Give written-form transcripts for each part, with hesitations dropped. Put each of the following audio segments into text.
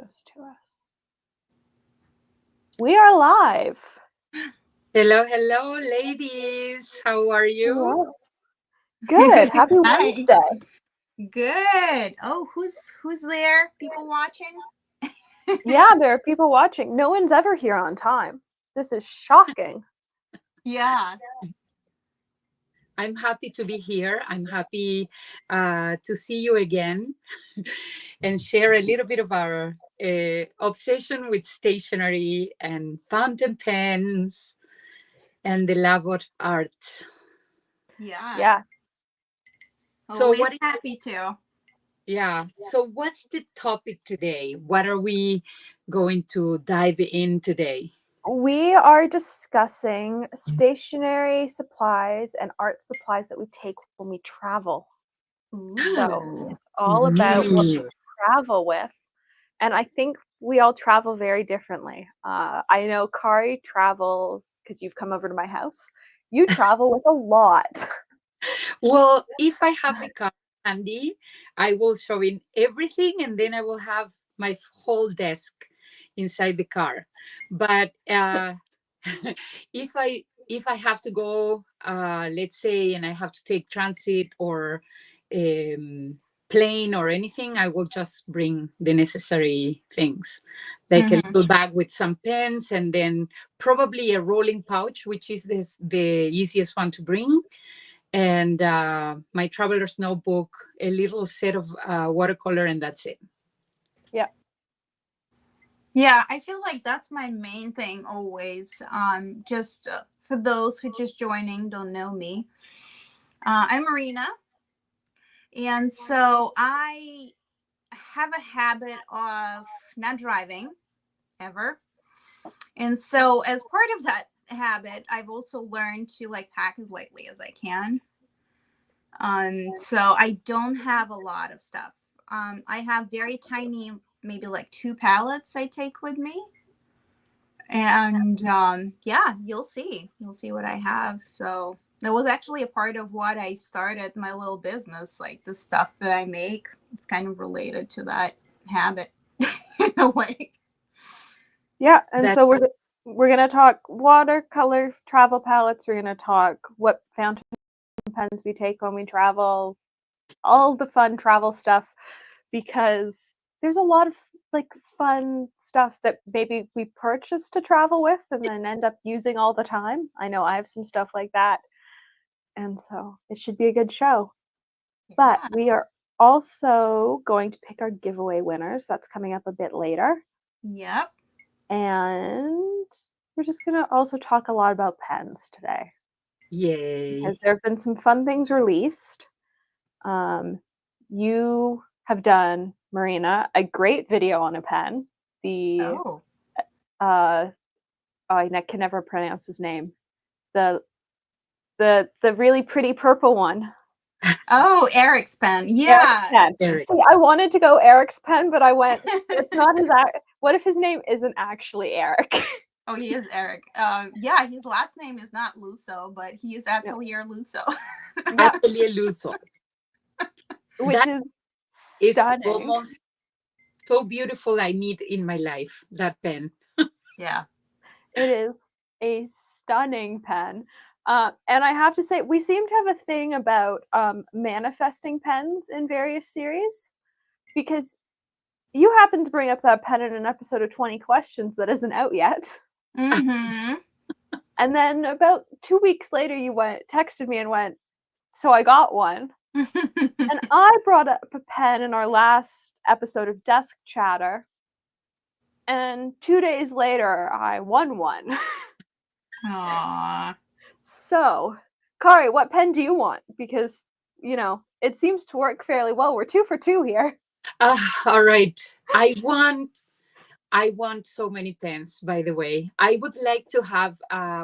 this to us. We are live. Hello, ladies. How are you? Hello. Good. Happy Wednesday. Good. Oh, who's there? People watching? Yeah, there are people watching. No one's ever here on time. This is shocking. Yeah. I'm happy to be here. I'm happy to see you again and share a little bit of our obsession with stationery and fountain pens and the love of art. Yeah. So Always happy to. Yeah. So what's the topic today? What are we going to dive in today? We are discussing stationery supplies and art supplies that we take when we travel. Ooh. So it's all about what we travel with. And I think we all travel very differently. I know Kari travels, because you've come over to my house, you travel with a lot. Well, if I have the car handy, I will show in everything, and then I will have my whole desk inside the car. But if I have to go, let's say, and I have to take transit or plane or anything, I will just bring the necessary things, like a little bag with some pens, and then probably a rolling pouch, which is the easiest one to bring. And my traveler's notebook, a little set of watercolor, and that's it. Yeah, I feel like that's my main thing always. Just for those who just joining, don't know me, I'm Marina, and so I have a habit of not driving ever, and so as part of that habit, I've also learned to pack as lightly as I can. So I don't have a lot of stuff. I have very tiny, maybe 2 pallets I take with me. And yeah, you'll see what I have. So that was actually a part of what I started my little business, the stuff that I make. It's kind of related to that habit in a way. Yeah, and so we're going to talk watercolor travel palettes. We're going to talk what fountain pens we take when we travel, all the fun travel stuff, because there's a lot of fun stuff that maybe we purchase to travel with and then end up using all the time. I know I have some stuff like that, and so it should be a good show. Yeah. But we are also going to pick our giveaway winners. That's coming up a bit later. Yep. And we're just going to also talk a lot about pens today. Yay. Because there have been some fun things released. You have done, Marina, a great video on a pen. I can never pronounce his name. The really pretty purple one. Oh, Eric's pen. Yeah. Eric's pen. See, I wanted to go Eric's pen, but I went, it's not his. What if his name isn't actually Eric? Oh, he is Eric. Yeah, his last name is not Lusso, but he is Atelier Lusso. Atelier Lusso. Which is stunning. Almost so beautiful. I need in my life that pen. Yeah. It is a stunning pen. And I have to say, we seem to have a thing about manifesting pens in various series, because you happened to bring up that pen in an episode of 20 Questions that isn't out yet. Mm-hmm. And then about 2 weeks later, you texted me and went, so I got one. And I brought up a pen in our last episode of Desk Chatter. And 2 days later, I won one. Aww. So, Kari, what pen do you want? Because, it seems to work fairly well. We're 2 for 2 here. All right. I want so many pens, by the way. I would like to have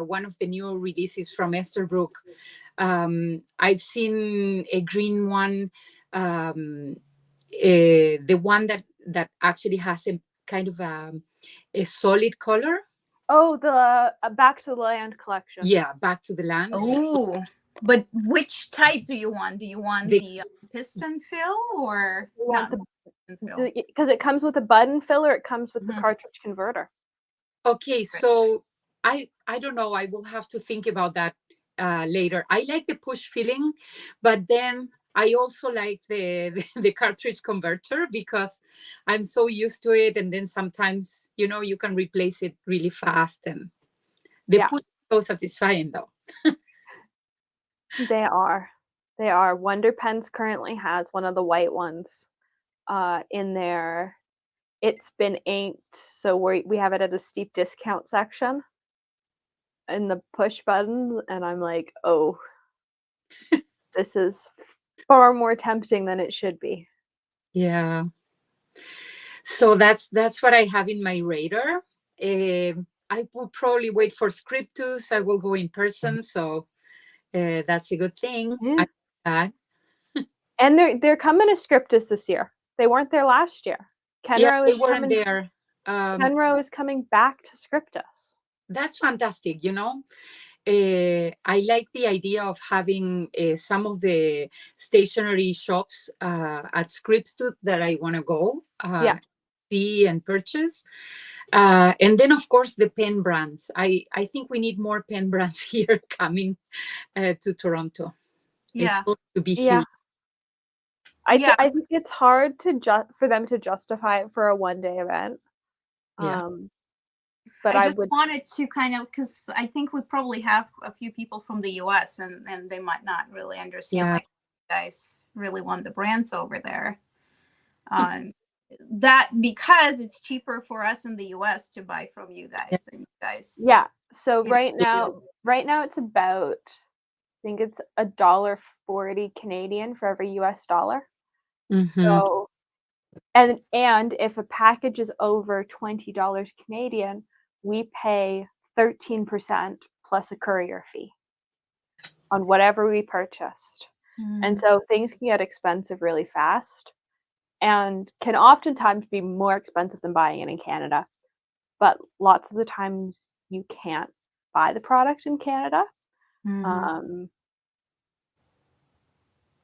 one of the new releases from Esterbrook. I've seen a green one, the one that actually has a kind of a solid color. Oh, the Back to the Land collection. Yeah, Back to the Land. Oh, but which type do you want? Do you want the piston fill or you want because it comes with a button filler, it comes with the cartridge converter. Okay, so I don't know. I will have to think about that later. I like the push filling, but then I also like the cartridge converter because I'm so used to it. And then sometimes, you can replace it really fast. And the push is so satisfying, though. They are. Wonder Pens currently has one of the white ones in there. It's been inked, so we have it at a steep discount section in the push button, and I'm like, oh, this is far more tempting than it should be. Yeah. So that's what I have in my radar. I will probably wait for Scriptus. I will go in person, so that's a good thing. Yeah. And they're coming to Scriptus this year. They weren't there last year. They weren't there. Kenro is coming back to Scriptus. That's fantastic. I like the idea of having some of the stationery shops at Scriptus that I want to go see and purchase. And then, of course, the pen brands. I think we need more pen brands here coming to Toronto. Yeah. It's going to be huge. I think it's hard for them to justify it for a one-day event. Yeah. But I just wanted to kind of, because I think we probably have a few people from the US and they might not really understand like you guys really want the brands over there. That because it's cheaper for us in the US to buy from you guys than you guys. Yeah. So right now it's about, I think it's $1.40 Canadian for every US dollar. Mm-hmm. So and if a package is over $20 Canadian, we pay 13% plus a courier fee on whatever we purchased. And so things can get expensive really fast and can oftentimes be more expensive than buying it in Canada. But lots of the times you can't buy the product in Canada.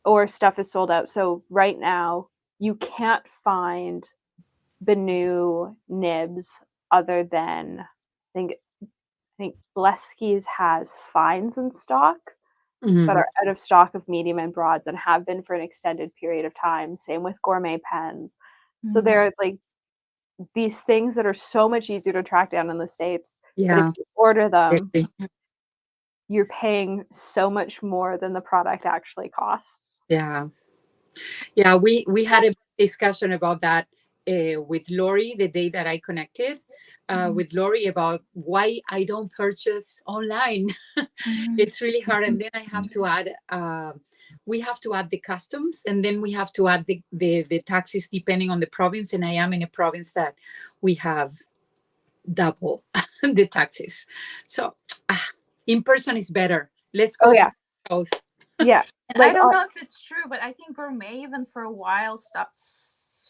Or stuff is sold out. So right now you can't find the new nibs other than I think Blesky's has fines in stock, but are out of stock of medium and broads and have been for an extended period of time. Same with gourmet pens. So they're like these things that are so much easier to track down in the States. But if you order them, you're paying so much more than the product actually costs. Yeah. We had a discussion about that with Lori the day that I connected with Lori about why I don't purchase online. It's really hard, and then I have to add. We have to add the customs, and then we have to add the taxes depending on the province. And I am in a province that we have double the taxes. So in person is better. Let's go to the house. Yeah. I don't know if it's true, but I think Gourmet even for a while stopped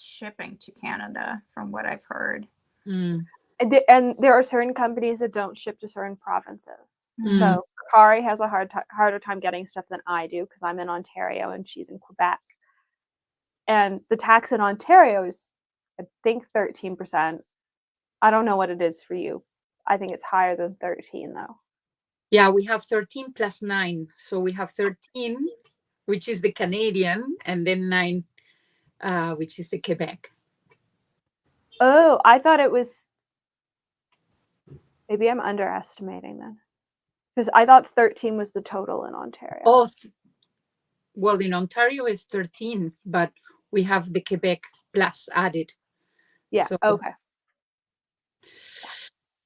shipping to Canada, from what I've heard. And there are certain companies that don't ship to certain provinces. So Kari has a harder time getting stuff than I do because I'm in Ontario and she's in Quebec. And the tax in Ontario is, I think, 13%. I don't know what it is for you. I think it's higher than 13, though. Yeah, we have 13 plus 9. So we have 13, which is the Canadian, and then 9, which is the Quebec. Oh, I thought it was... Maybe I'm underestimating then. Because I thought 13 was the total in Ontario. Oh, well, in Ontario it's 13, but we have the Quebec plus added. Yeah, so, okay.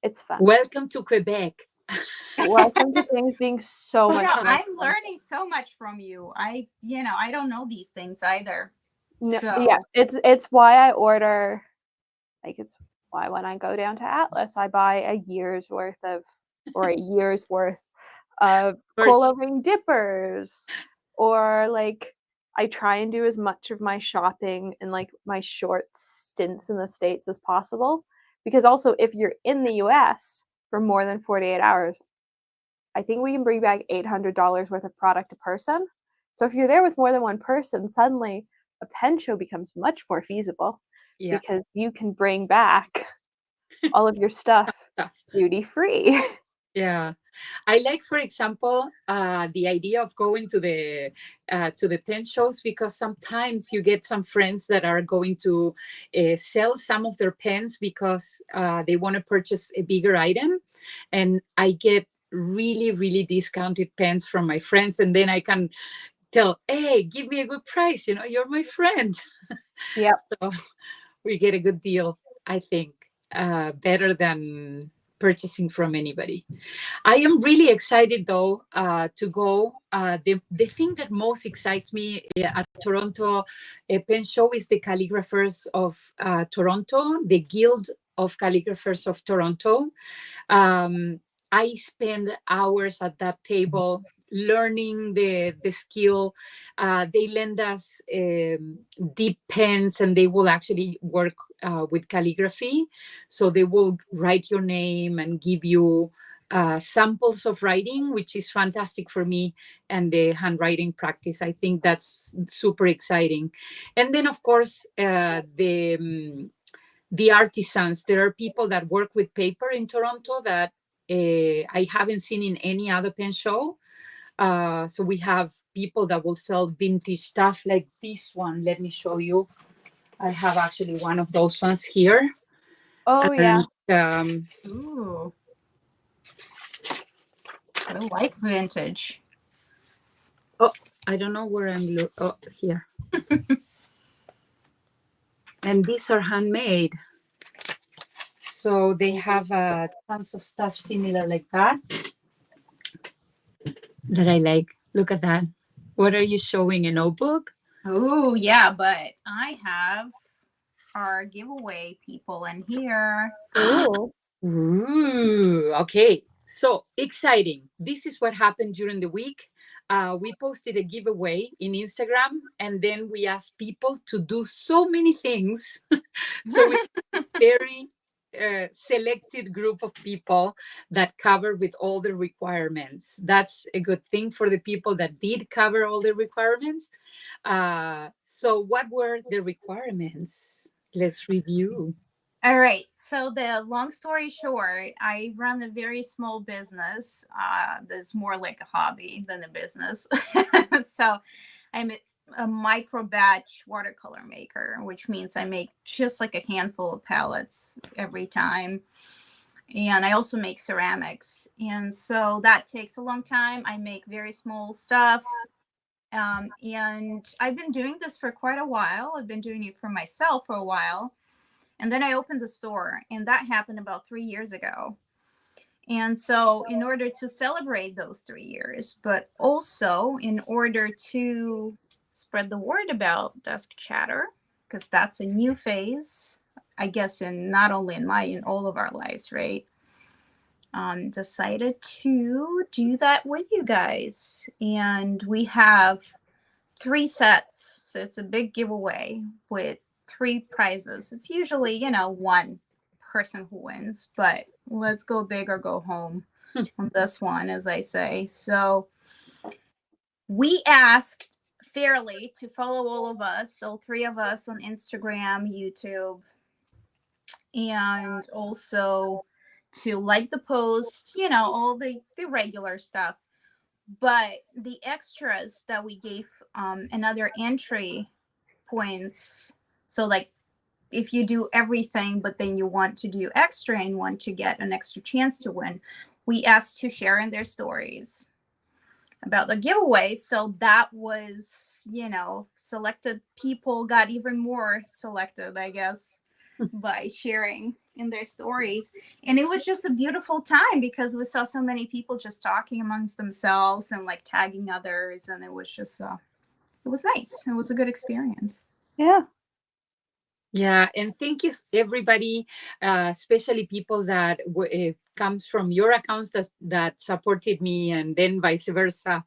It's fun. Welcome to Quebec. Welcome to things being so much fun. I'm learning so much from you. I don't know these things either. No, yeah, it's why I order, like, it's why when I go down to Atlas, I buy a year's worth of cola ring dippers, or like I try and do as much of my shopping in like my short stints in the States as possible, because also if you're in the US for more than 48 hours, I think we can bring back $800 worth of product a person. So if you're there with more than one person, suddenly a pen show becomes much more feasible Yeah. because you can bring back all of your stuff duty free. Yeah, I like, for example, the idea of going to the pen shows, because sometimes you get some friends that are going to sell some of their pens because they want to purchase a bigger item, and I get really, really discounted pens from my friends, and then I can tell, hey, give me a good price, you're my friend. Yep. So we get a good deal, I think, better than purchasing from anybody. I am really excited, though, to go. The thing that most excites me at Toronto Pen Show is the Calligraphers of Toronto, the Guild of Calligraphers of Toronto. I spend hours at that table learning the skill. They lend us deep pens, and they will actually work with calligraphy. So they will write your name and give you samples of writing, which is fantastic for me, and the handwriting practice. I think that's super exciting. And then, of course, the artisans. There are people that work with paper in Toronto that I haven't seen in any other pen show. So we have people that will sell vintage stuff like this one. Let me show you. I have actually one of those ones here. Oh, yeah. Ooh. I like vintage. Oh, I don't know where I'm looking. Oh, here. And these are handmade. So they have tons of stuff similar like that I like. Look at that. What are you showing? A notebook? Oh, yeah, but I have our giveaway people in here. Ooh. Ooh, okay. So exciting. This is what happened during the week. We posted a giveaway in Instagram, and then we asked people to do so many things. So we very selected group of people that cover with all the requirements. That's a good thing for the people that did cover all the requirements. So what were the requirements? Let's review. All right. So the long story short, I run a very small business. That's more like a hobby than a business. So I'm a micro batch watercolor maker, which means I make just like a handful of palettes every time. And I also make ceramics. And so that takes a long time. I make very small stuff. And I've been doing this for quite a while. I've been doing it for myself for a while. And then I opened the store, and that happened about 3 years ago. And so, in order to celebrate those 3 years, but also in order to spread the word about Desk Chatter, because that's a new phase, I guess, in not only in all of our lives, right? Decided to do that with you guys. And we have 3 sets. So it's a big giveaway with 3 prizes. It's usually, one person who wins, but let's go big or go home on this one, as I say. So we asked fairly to follow all of us, all 3 of us, on Instagram, YouTube, and also to like the post, all the regular stuff. But the extras that we gave another entry points. So like if you do everything, but then you want to do extra and want to get an extra chance to win, we asked to share in their stories about the giveaway. So that was, selected people got even more selected, I guess, by sharing in their stories. And it was just a beautiful time because we saw so many people just talking amongst themselves and like tagging others. And it was just, it was nice. It was a good experience. Yeah. Yeah, and thank you everybody, especially people that comes from your accounts that supported me, and then vice versa.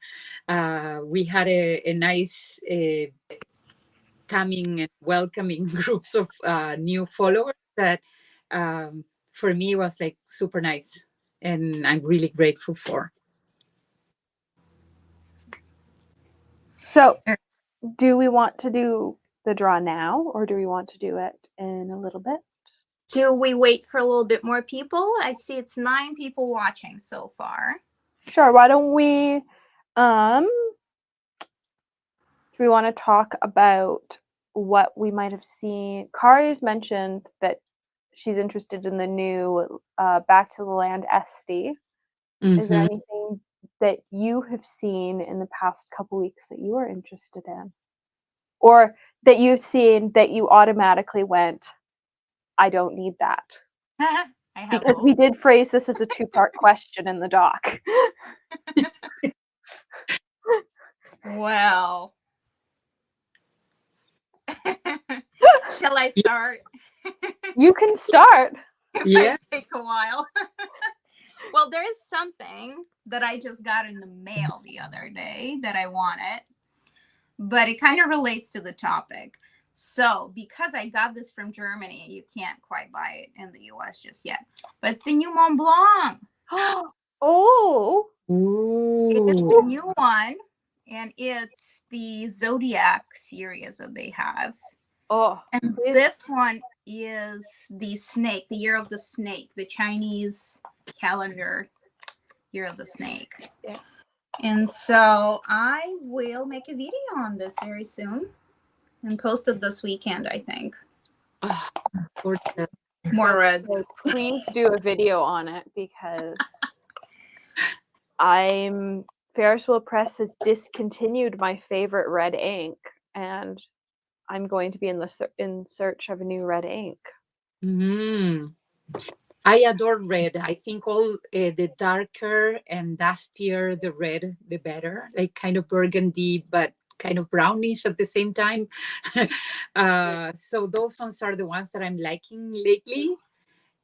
We had a nice coming and welcoming groups of new followers that for me was like super nice, and I'm really grateful for. So do we want to do the draw now, or do we want to do it in a little bit? Do we wait for a little bit more people? I see it's 9 people watching so far. Sure. Why don't we do we want to talk about what we might have seen? Kari's mentioned that she's interested in the new Back to the Land SD. Is there anything that you have seen in the past couple weeks that you are interested in? Or that you've seen that you automatically went, I don't need that? Because we did phrase this as a 2-part question in the doc. Well, shall I start? You can start. It might take a while. Well, there is something that I just got in the mail the other day that I wanted, but it kind of relates to the topic. So, because I got this from Germany, you can't quite buy it in the US just yet, but it's the new Mont Blanc. Oh. It's the new one, and it's the Zodiac series that they have. Oh. And this one is the snake, the year of the snake, the Chinese calendar year of the snake. Yeah. And so I will make a video on this very soon and post it this weekend, I think. Oh, more red. So please do a video on it, because Ferris Wheel Press has discontinued my favorite red ink, and I'm going to be in search of a new red ink. I adore red. I think all the darker and dustier the red, the better. Like kind of burgundy, but kind of brownish at the same time. So those ones are the ones that I'm liking lately.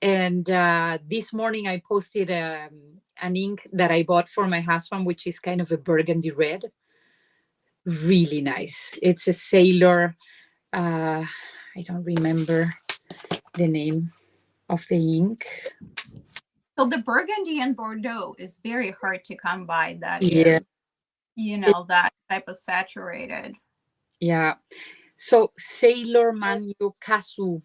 And this morning I posted an ink that I bought for my husband, which is kind of a burgundy red. Really nice. It's a Sailor. I don't remember the name of the ink. So the burgundy and Bordeaux is very hard to come by. That is, that type of saturated. Yeah. So Sailor Manyo Kazu.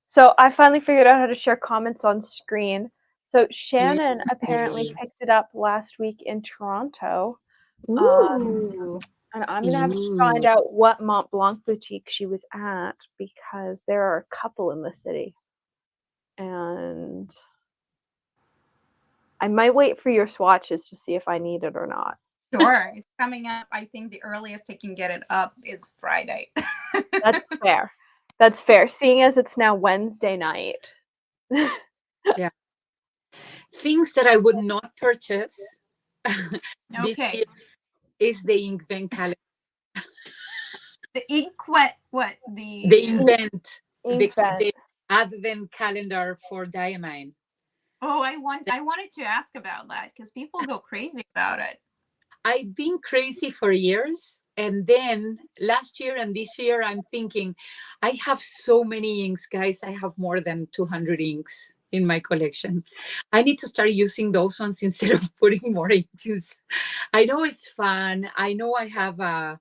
So I finally figured out how to share comments on screen. So Shannon apparently picked it up last week in Toronto. And I'm going to have to find out what Mont Blanc boutique she was at, because there are a couple in the city. And I might wait for your swatches to see if I need it or not. Sure. It's coming up. I think the earliest I can get it up is Friday. That's fair. That's fair. Seeing as it's now Wednesday night. Yeah. Things that I would not purchase. This year is the Inkvent calendar. The ink what? The Invent. The Advent calendar for Diamine. Oh, I wanted to ask about that, because people go crazy about it. I've been crazy for years, and then last year and this year I'm thinking, I have so many inks, guys. I have more than 200 inks in my collection. I need to start using those ones instead of putting more inks. I know it's fun. I know I have I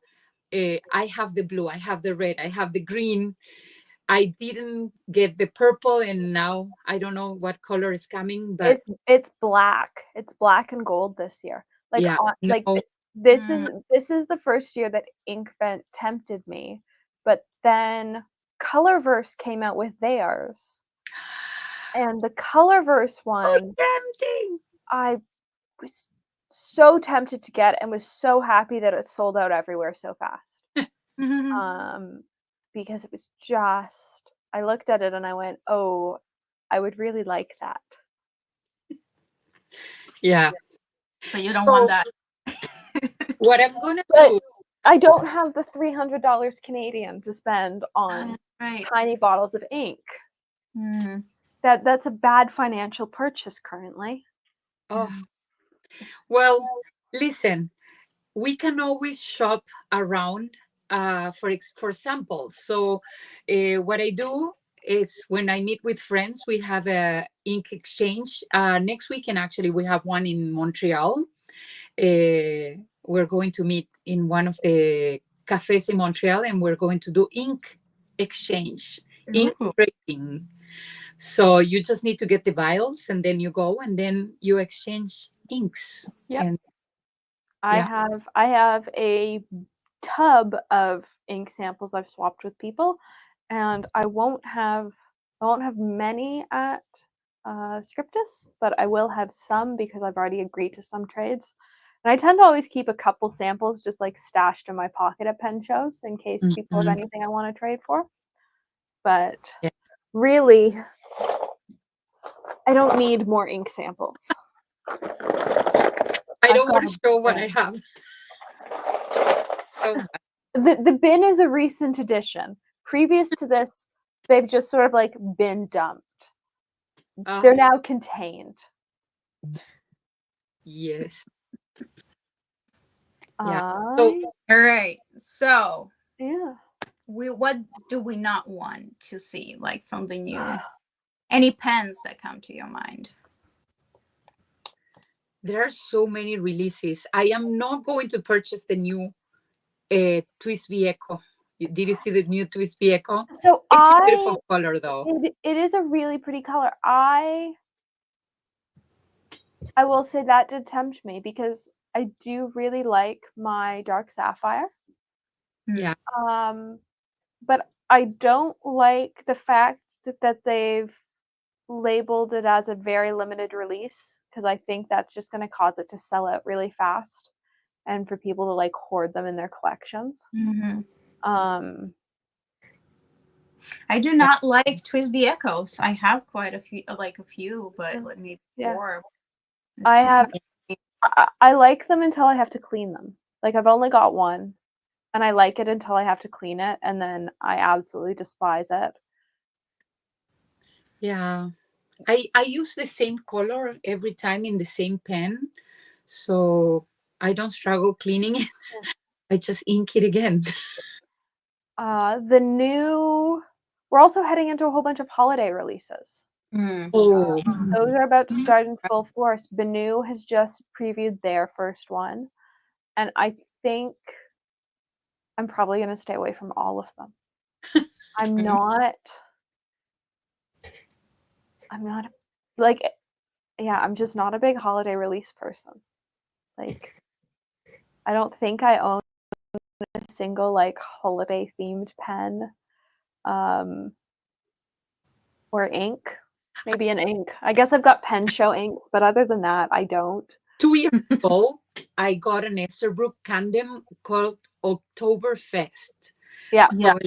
have the blue, I have the red, I have the green. I didn't get the purple, and now I don't know what color is coming, but it's black. It's black and gold this year. Like, this is the first year that Inkvent tempted me, but then Colorverse came out with theirs, and the Colorverse one, tempting. I was so tempted to get, and was so happy that it sold out everywhere so fast. Because it was just, I looked at it and I went, oh, I would really like that. Yeah. But you don't want that. What I'm going to do. I don't have the $300 Canadian to spend on tiny bottles of ink. That's a bad financial purchase currently. Oh, well, listen, we can always shop around for samples. So what I do is, when I meet with friends, we have a ink exchange. Next weekend, actually, we have one in Montreal. we're going to meet in one of the cafes in Montreal, and we're going to do ink exchange, ink trading. So you just need to get the vials, and then you go, and then you exchange inks. Yep. And I have a tub of ink samples I've swapped with people, and I won't have many at Scriptus, but I will have some because I've already agreed to some trades. And I tend to always keep a couple samples just like stashed in my pocket at pen shows in case people have anything I want to trade for. But really, I don't need more ink samples. I don't want to show what I have. So the bin is a recent addition. Previous to this, they've just sort of like been dumped. They're now contained. Yes. All right. So yeah. What do we not want to see, like from the new? Any pens that come to your mind? There are so many releases. I am not going to purchase the new TWSBI Echo. Did you see the new TWSBI Echo? So it's a beautiful color, though. It is a really pretty color. I will say that did tempt me because I do really like my dark sapphire. Yeah. But I don't like the fact that they've labeled it as a very limited release because I think that's just going to cause it to sell out really fast and for people to like hoard them in their collections. I do not like TWSBI Echoes. I have quite a few, but let me pour. I like them until I have to clean them. Like I've only got one and I like it until I have to clean it and then I absolutely despise it. Yeah. I use the same color every time in the same pen, so I don't struggle cleaning it. I just ink it again. We're also heading into a whole bunch of holiday releases. Those are about to start in full force. Benu has just previewed their first one, and I think I'm probably going to stay away from all of them. I'm not like, I'm just not a big holiday release person. Like, I don't think I own a single like holiday themed pen, or ink. Maybe an ink. I guess I've got pen show ink, but other than that, I don't. 2 years ago, I got an Esterbrook Tandem called Oktoberfest. Yeah. So,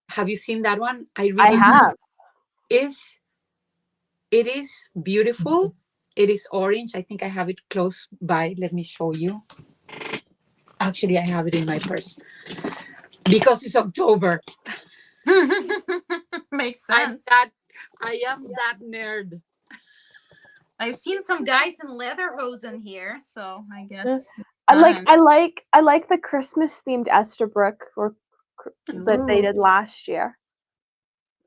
have you seen that one? I have. It is beautiful. It is orange. I think I have it close by. Let me show you. Actually, I have it in my purse because it's October. Makes sense. I am that nerd. I've seen some guys in lederhosen here, so I guess I like the Christmas themed Esterbrook that they did last year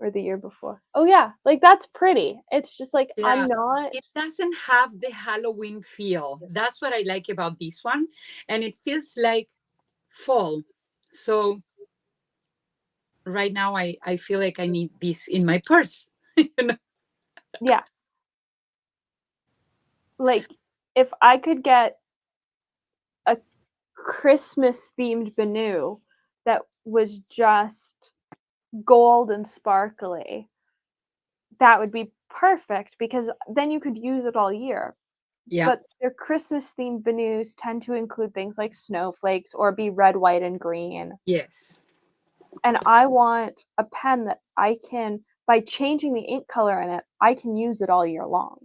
or the year before. Oh yeah, like that's pretty. It's just like it doesn't have the Halloween feel. That's what I like about this one, and it feels like fall. So right now I feel like I need this in my purse. Yeah. Like if I could get a Christmas themed Benu that was just gold and sparkly, that would be perfect because then you could use it all year. Yeah. But their Christmas themed Benus tend to include things like snowflakes or be red, white, and green. Yes. And I want a pen that I can, by changing the ink color in it, I can use it all year long.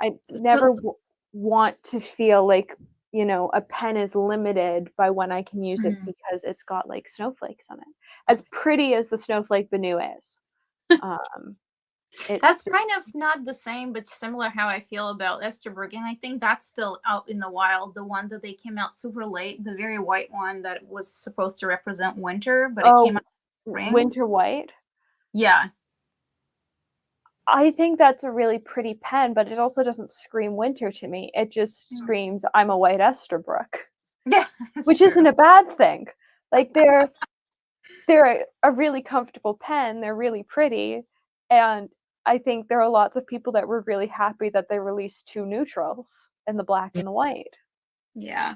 I never want to feel like, a pen is limited by when I can use it because it's got like snowflakes on it. As pretty as the snowflake Benu is. That's kind of not the same, but similar how I feel about Esterbrook. And I think that's still out in the wild. The one that they came out super late, the very white one that was supposed to represent winter, but it came out in spring. Winter white? Yeah. I think that's a really pretty pen, but it also doesn't scream winter to me. It just screams, I'm a white Esterbrook. Yeah, which true. isn't a bad thing. Like they're a really comfortable pen. They're really pretty, and I think there are lots of people that were really happy that they released 2 neutrals in the black and the white. Yeah.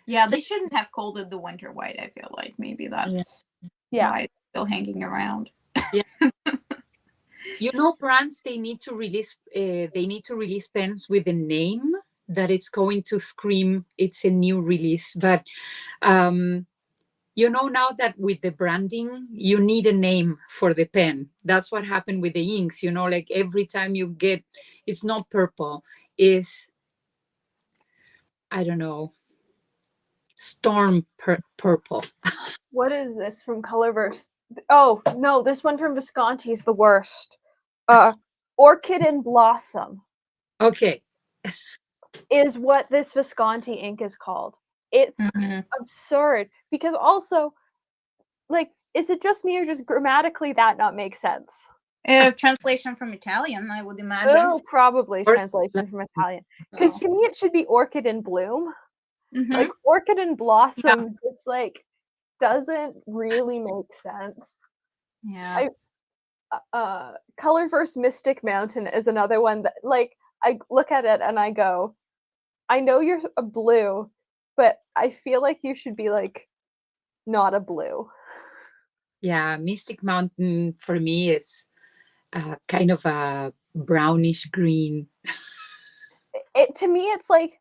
Yeah, they shouldn't have called it the winter white. I feel like maybe that's why it's still hanging around. Yeah. Brands they need to release pens with a name that is going to scream it's a new release. But now that with the branding, you need a name for the pen. That's what happened with the inks. Like every time you get, it's not purple, is I don't know, storm purple. What is this from Colorverse? Oh no, this one from Visconti is the worst. Orchid and Blossom. Okay. Is what this Visconti ink is called. It's absurd because also, like, is it just me or just grammatically that not make sense? Translation from Italian, I would imagine. Oh, probably translation from Italian. Because to me, it should be Orchid in Bloom. Like Orchid and Blossom, it's like doesn't really make sense. Yeah. Colorverse Mystic Mountain is another one that, like, I look at it and I go, I know you're a blue, but I feel like you should be like not a blue. Yeah, Mystic Mountain for me is kind of a brownish green. To me, it's like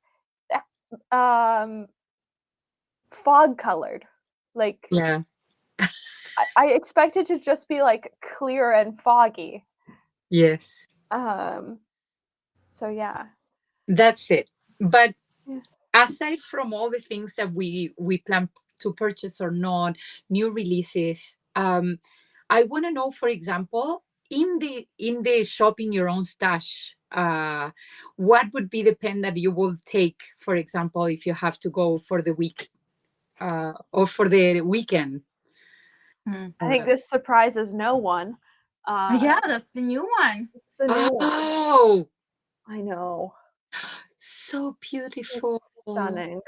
fog colored. Like, yeah, I expect it to just be like clear and foggy. Yes. So yeah, that's it. But aside from all the things that we plan to purchase or not, new releases, I want to know, for example, in the shop in your own stash, what would be the pen that you will take, for example, if you have to go for the week or for the weekend? I think this surprises no one. Yeah, that's the new one. It's the new one. Oh, I know. So beautiful. It's stunning.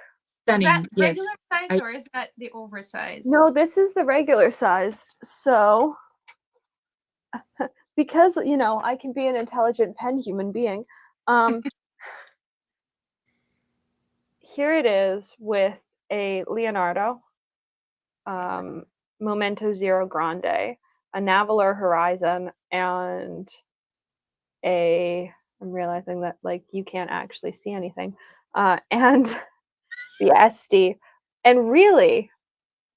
Is that Yes. regular size or is that the oversized? No, this is the regular sized. So, because, I can be an intelligent pen human being, here it is with a Leonardo, Momento Zero Grande, a Navaler Horizon, and I'm realizing that, like, you can't actually see anything, and the SD. And really,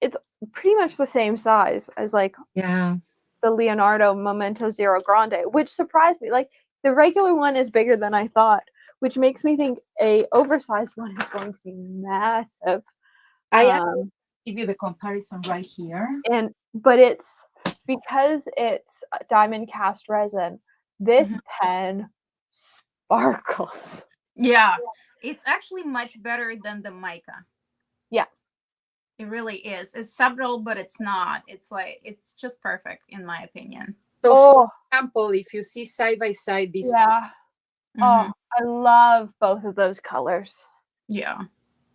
it's pretty much the same size as, like, the Leonardo Momento Zero Grande, which surprised me. Like, the regular one is bigger than I thought, which makes me think a oversized one is going to be massive. I give you the comparison right here. But it's because it's diamond cast resin, this pen sparkles. Yeah, it's actually much better than the mica. Yeah. It really is. It's subtle, but it's not. It's like, it's just perfect in my opinion. So for example, if you see side by side these I love both of those colors. Yeah,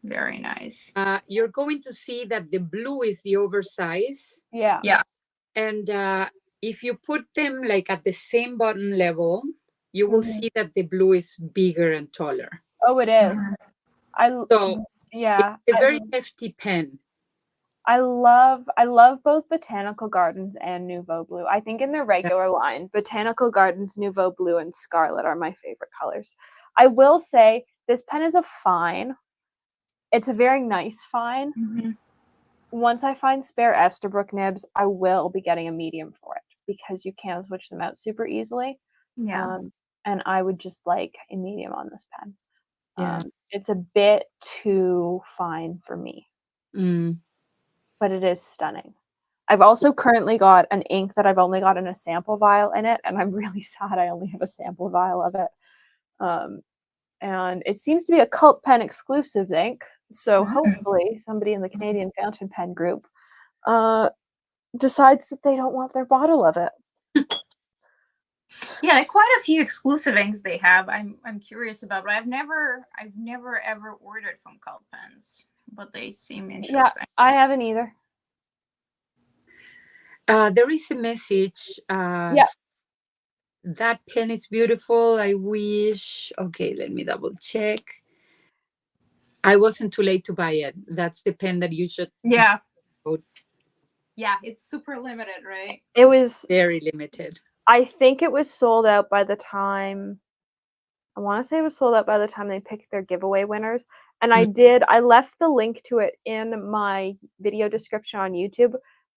very nice. You're going to see that the blue is the oversize. Yeah. And if you put them like at the same button level, you will see that the blue is bigger and taller. Oh, it is. It's a very hefty pen. I love both Botanical Gardens and Nouveau Blue. I think in their regular line, Botanical Gardens, Nouveau Blue, and Scarlet are my favorite colors. I will say this pen is a fine. It's a very nice fine. Once I find spare Esterbrook nibs, I will be getting a medium for it because you can switch them out super easily. Yeah. And I would just like a medium on this pen. Yeah. It's a bit too fine for me. But it is stunning. I've also currently got an ink that I've only got in a sample vial in it, and I'm really sad I only have a sample vial of it. And it seems to be a cult pen exclusive ink, so hopefully somebody in the Canadian Fountain Pen group decides that they don't want their bottle of it. Yeah, quite a few exclusive inks they have. I'm curious about, but I've never ever ordered from Cult Pens, but they seem interesting. Yeah, I haven't either. There is a message. Yeah. That pen is beautiful. I wish. Okay, let me double check. I wasn't too late to buy it. That's the pen that you should. Yeah. Yeah, it's super limited, right? It was very limited. I think it was sold out by the time. I want to say it was sold out by the time they picked their giveaway winners. And I left the link to it in my video description on YouTube,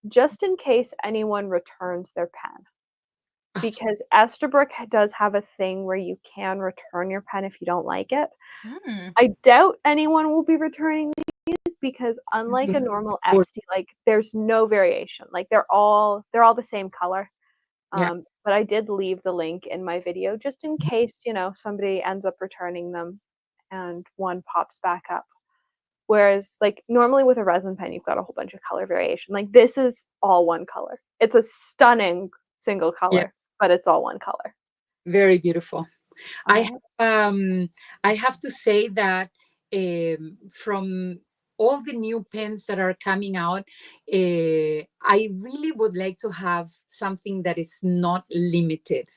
just in case anyone returns their pen. Because Estabrook does have a thing where you can return your pen if you don't like it. I doubt anyone will be returning these because unlike a normal SD, like there's no variation. Like they're all the same color. But I did leave the link in my video just in case, somebody ends up returning them and one pops back up. Whereas like normally with a resin pen, you've got a whole bunch of color variation. Like this is all one color. It's a stunning single color, but it's all one color. Very beautiful. I have to say that from all the new pens that are coming out, I really would like to have something that is not limited,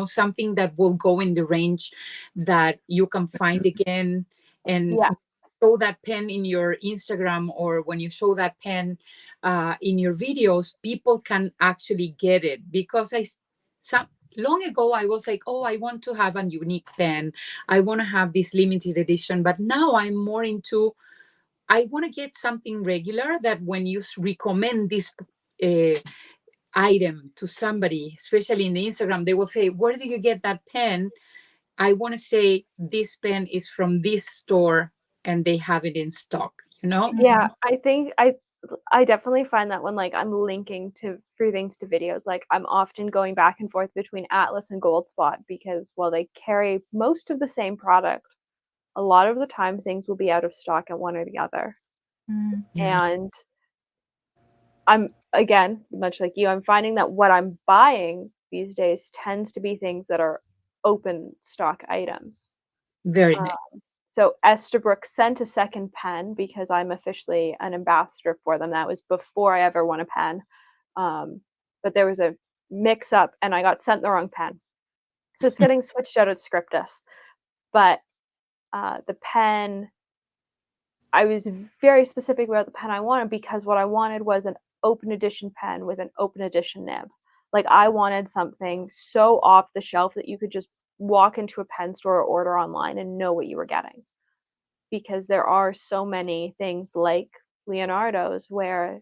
something that will go in the range that you can find again and show that pen in your Instagram, or when you show that pen in your videos, people can actually get it. Because long ago, I was like, oh, I want to have a unique pen. I want to have this limited edition. But now I'm more into, I want to get something regular that when you recommend this item to somebody, especially in the Instagram, they will say, where do you get that pen? I want to say this pen is from this store and they have it in stock, Yeah, I think I definitely find that when like I'm linking through things to videos, like I'm often going back and forth between Atlas and Goldspot because while they carry most of the same product, a lot of the time things will be out of stock at one or the other. And I'm, again, much like you, I'm finding that what I'm buying these days tends to be things that are open stock items. Very nice. So Estabrook sent a second pen because I'm officially an ambassador for them. That was before I ever won a pen. But there was a mix-up and I got sent the wrong pen. So it's getting switched out at Scriptus. But the pen, I was very specific about the pen I wanted because what I wanted was an open edition pen with an open edition nib. Like I wanted something so off the shelf that you could just walk into a pen store or order online and know what you were getting. Because there are so many things like Leonardo's where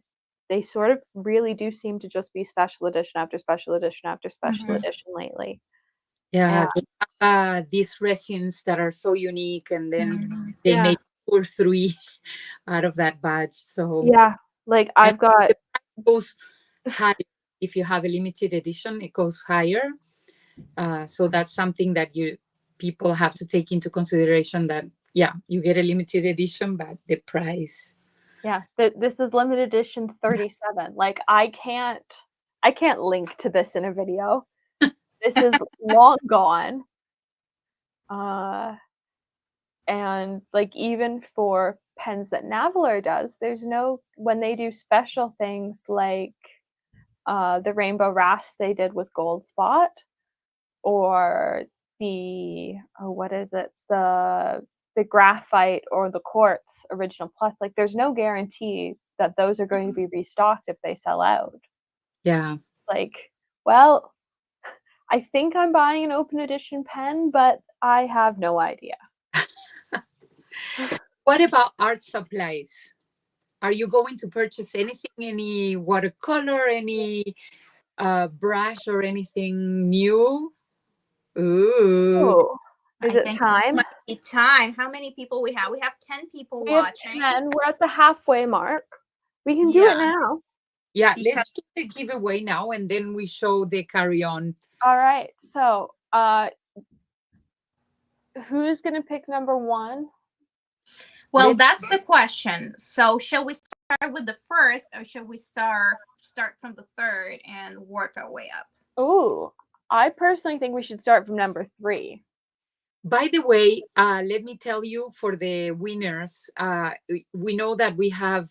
they sort of really do seem to just be special edition after special edition after special edition lately. Yeah, these resins that are so unique, and then they make 2 or 3 out of that batch. So yeah, like I've got goes higher. If you have a limited edition, it goes higher. So that's something that people have to take into consideration, that you get a limited edition, but the price. Yeah, this is limited edition 37. Like I can't link to this in a video. This is long gone. And like even for pens that Navaler does, there's no, when they do special things like the Rainbow Rasp they did with Goldspot, or the the graphite or the quartz original plus, like there's no guarantee that those are going to be restocked if they sell out. Yeah. Like, well, I think I'm buying an open edition pen, but I have no idea. What about art supplies? Are you going to purchase anything, any watercolor, any brush or anything new? Ooh. Is it time? It's time. How many people we have? We have 10 people watching. 10. We're at the halfway mark. We can do it now. Yeah, let's do the giveaway now, and then we show the carry on. All right. So, who's going to pick number 1? Well, that's the question. So, shall we start with the first, or shall we start from the third and work our way up? Ooh, I personally think we should start from number 3. By the way, let me tell you, for the winners, we know that we have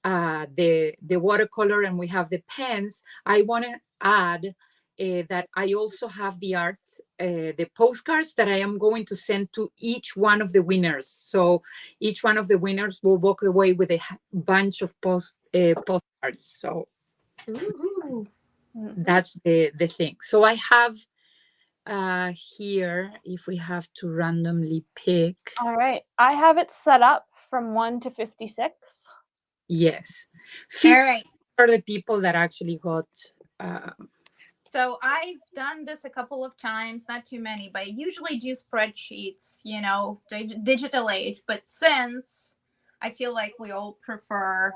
the watercolor and we have the pens. I want to add that I also have the art, the postcards that I am going to send to each one of the winners. So each one of the winners will walk away with a bunch of postcards. So that's the thing. So I have here, if we have to randomly pick. All right. I have it set up from 1 to 56. Yes. 50 All right. are the people that actually got. So I've done this a couple of times, not too many, but I usually do spreadsheets, you know, digital age. But since I feel like we all prefer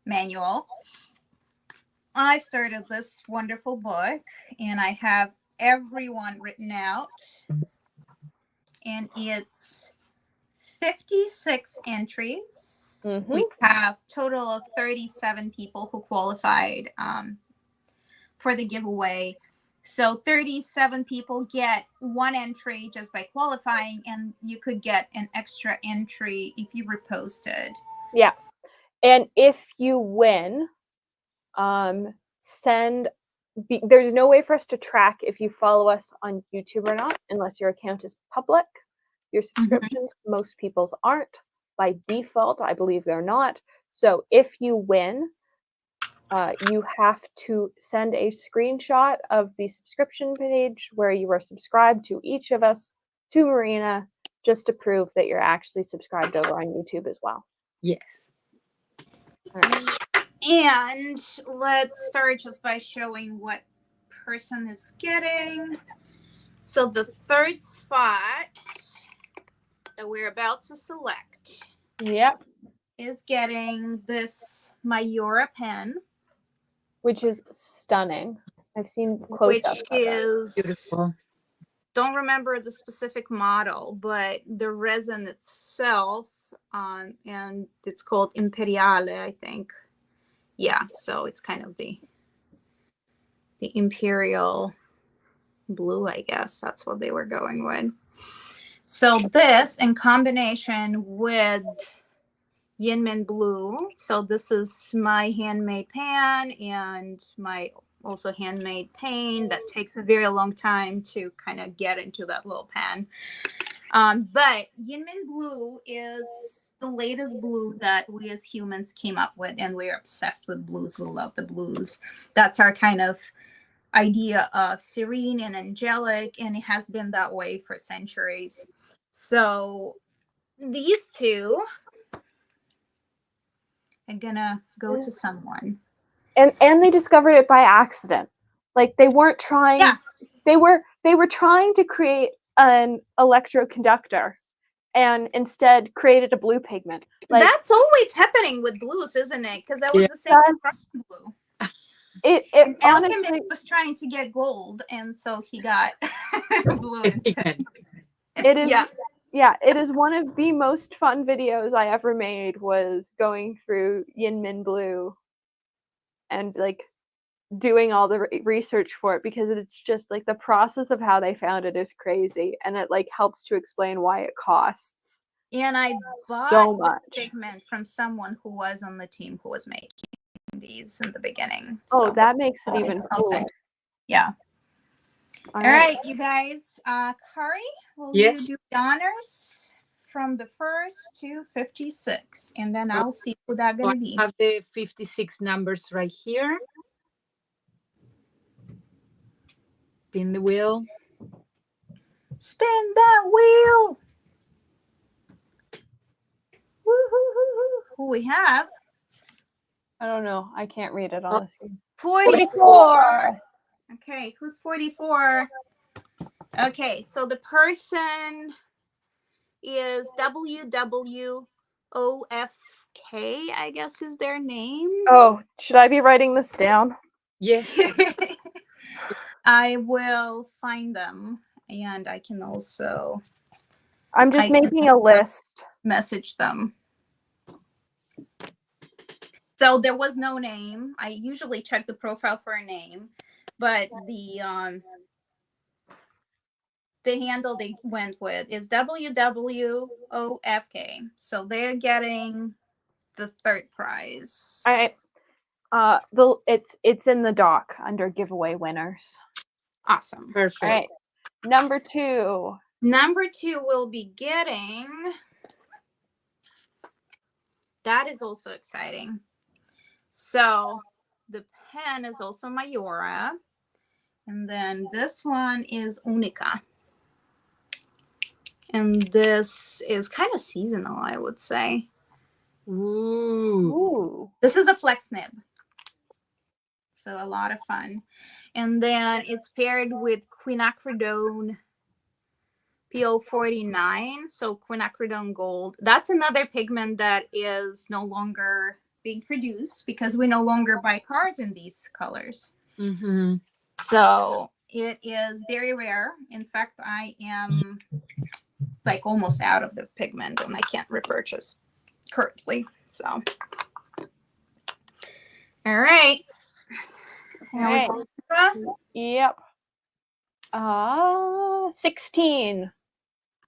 manual, I started this wonderful book and I have everyone written out. And it's 56 entries. Mm-hmm. We have total of 37 people who qualified for the giveaway. So 37 people get 1 entry just by qualifying, and you could get an extra entry if you reposted. Yeah. And if you win, there's no way for us to track if you follow us on YouTube or not, unless your account is public. Your subscriptions, most people's aren't. By default, I believe they're not. So if you win, you have to send a screenshot of the subscription page where you are subscribed to each of us to Marina, just to prove that you're actually subscribed over on YouTube as well. Yes. And let's start just by showing what person is getting. So the third spot that we're about to select, yep, is getting this Mayura pen, which is stunning. I've seen close-ups. Which is beautiful. Don't remember the specific model, but the resin itself, and it's called Imperiale, I think. Yeah, so it's kind of the imperial blue, I guess. That's what they were going with. So this, in combination with Yinmin blue. So this is my handmade pan and my also handmade paint that takes a very long time to kind of get into that little pan. But Yinmin blue is the latest blue that we as humans came up with, and we're obsessed with blues. We love the blues. That's our kind of idea of serene and angelic, and it has been that way for centuries. So these two are gonna go to someone. And they discovered it by accident. Like they weren't trying. Yeah. They were trying to create an electroconductor, and instead created a blue pigment. Like, that's always happening with blues, isn't it? Because that was the same with blue. It Alchemist honestly was trying to get gold, and so he got blue instead. It is. Yeah, it is one of the most fun videos I ever made, was going through Yinmin blue and like doing all the research for it, because it's just like the process of how they found it is crazy, and it like helps to explain why it costs. And I bought so much pigment from someone who was on the team who was making these in the beginning. Oh, so that makes it even cooler. Yeah. All right, you guys. Kari, will you do the honors from the 1st to 56? And then I'll see who that's going to be. I have the 56 numbers right here. Spin the wheel. Spin that wheel. Woo-hoo-hoo-hoo. Who we have? I don't know. I can't read it on the screen. 44. Okay, who's 44? Okay, so the person is WWOFK, I guess is their name. Oh, should I be writing this down? Yes. I will find them, and I can also... I'm just making a list. Message them. So there was no name. I usually check the profile for a name, but the the handle they went with is WWOFK. So they're getting the third prize. All right. It's in the doc under giveaway winners. Awesome. Perfect. All right. Number 2. Number 2 will be getting. That is also exciting. So the pen is also Mayora. And then this one is Unica. And this is kind of seasonal, I would say. Ooh. This is a flex nib. So a lot of fun. And then it's paired with quinacridone PO49. So quinacridone gold. That's another pigment that is no longer being produced because we no longer buy cards in these colors. Mm-hmm. So it is very rare. In fact, I am like almost out of the pigment and I can't repurchase currently. So, all right. Right. Yep. 16.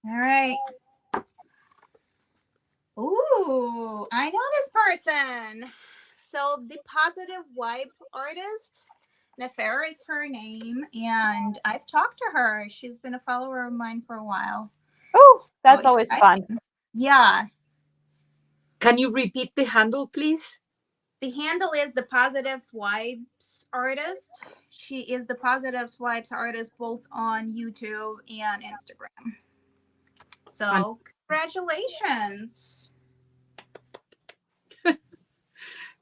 All right. Ooh, I know this person. So the Positive Wipe artist, Nefer is her name, and I've talked to her. She's been a follower of mine for a while. Oh, that's So always exciting. fun. Yeah. Can you repeat the handle, please? The handle is the Positive Wipes artist. She is the Positive Wipes artist both on YouTube and Instagram. So congratulations.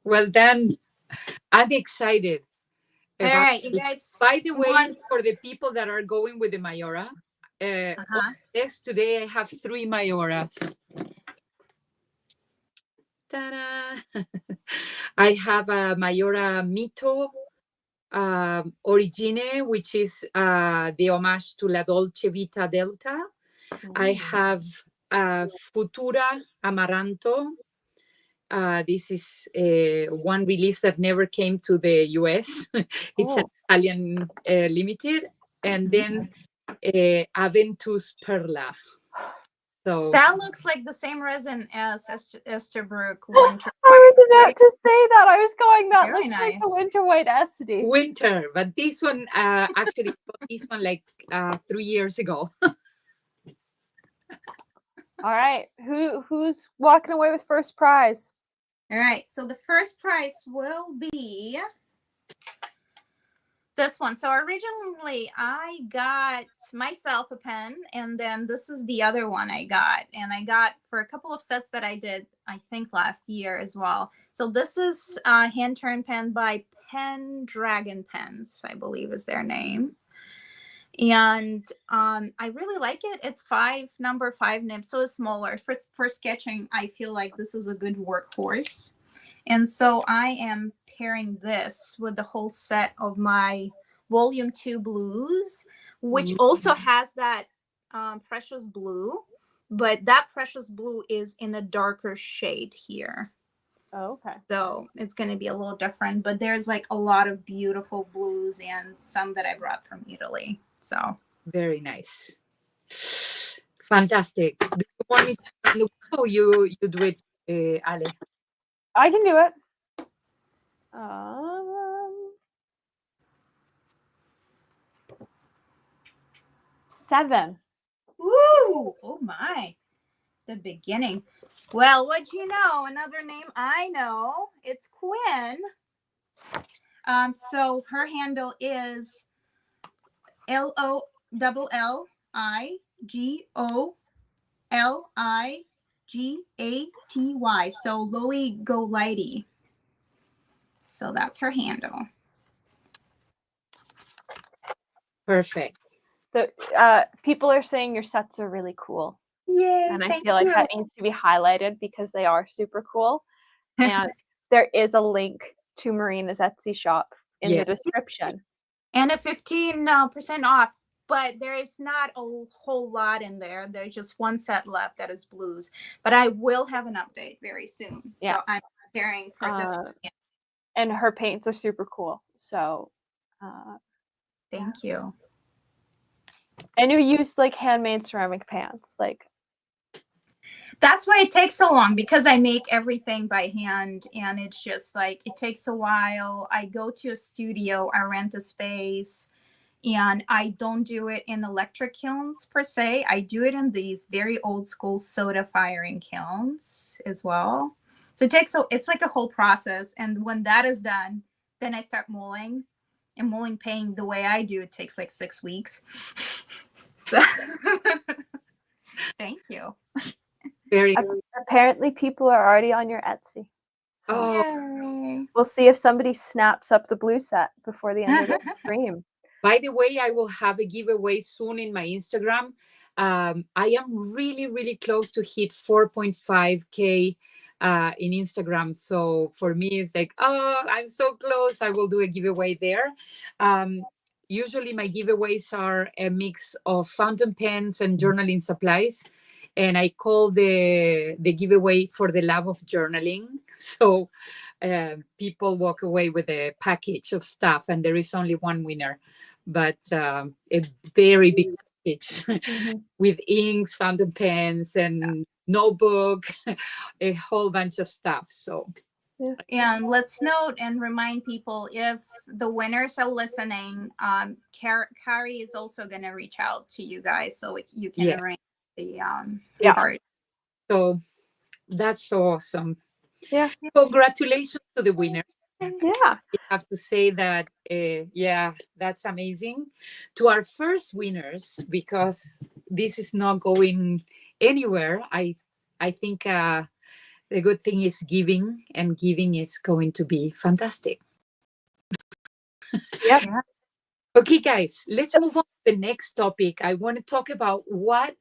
Well done. I'm excited. All right, you guys. By the way, for the people that are going with the Mayora, yes, today I have 3 Mayoras. Ta-da! I have a Mayora Mito Origine, which is the homage to La Dolce Vita Delta. Ooh. I have Futura Amaranto. This is one release that never came to the US. It's an Italian limited. And then Aventus Perla. So that looks like the same resin as Esterbrook Winter White. I was about to say that. I was going, that looks nice. Like the Winter White Esty. Winter, but this one, actually, this one like 3 years ago. All right. Who's walking away with first prize? All right. So the first prize will be this one. So originally I got myself a pen, and then this is the other one I got. And I got for a couple of sets that I did, I think last year as well. So this is a hand turn pen by Pendragon Pens, I believe is their name. And I really like it. It's number 5 nib, so it's smaller. For sketching, I feel like this is a good workhorse. And so I am pairing this with the whole set of my Volume 2 blues, which also has that precious blue, but that precious blue is in a darker shade here. Oh, okay. So it's going to be a little different, but there's like a lot of beautiful blues and some that I brought from Italy. So very nice. Fantastic. Do you want me to you do it, Ale? I can do it. 7. Ooh, oh my. The beginning. Well, what you know? Another name I know. It's Quinn. So her handle is LOLLIGOLIGATY. So Loli Go Lighty. So that's her handle. Perfect. The people are saying your sets are really cool. Yay! And I feel like that needs to be highlighted because they are super cool. And there is a link to Marina's Etsy shop in the description. And a 15% off. But there's not a whole lot in there. There's just one set left that is blues. But I will have an update very soon. Yeah. So I'm preparing for this one. And her paints are super cool. So thank you. And you use like handmade ceramic pans, like. That's why it takes so long, because I make everything by hand, and it's just like it takes a while. I go to a studio, I rent a space, and I don't do it in electric kilns per se. I do it in these very old school soda firing kilns as well. So it's like a whole process. And when that is done, then I start mulling. And mulling paint the way I do, it takes like 6 weeks. So thank you. Very. Apparently, people are already on your Etsy. So Oh, we'll see if somebody snaps up the blue set before the end of the stream. by the way, I will have a giveaway soon in my Instagram. I am really, really close to hit 4.5K in Instagram. So for me, it's like, oh, I'm so close. I will do a giveaway there. Usually my giveaways are a mix of fountain pens and journaling supplies. And I call the giveaway for the love of journaling. So people walk away with a package of stuff, and there is only one winner, but a very big package with inks, fountain pens, and notebook, a whole bunch of stuff. So and let's note and remind people, if the winners are listening, Carrie is also going to reach out to you guys so you can arrange the part. So that's so awesome. Yeah. Congratulations to the winner. Yeah. I have to say that, that's amazing. To our first winners, because this is not going anywhere, I think the good thing is giving, and giving is going to be fantastic. Yep. Yeah. Okay, guys, let's move on to the next topic. I want to talk about what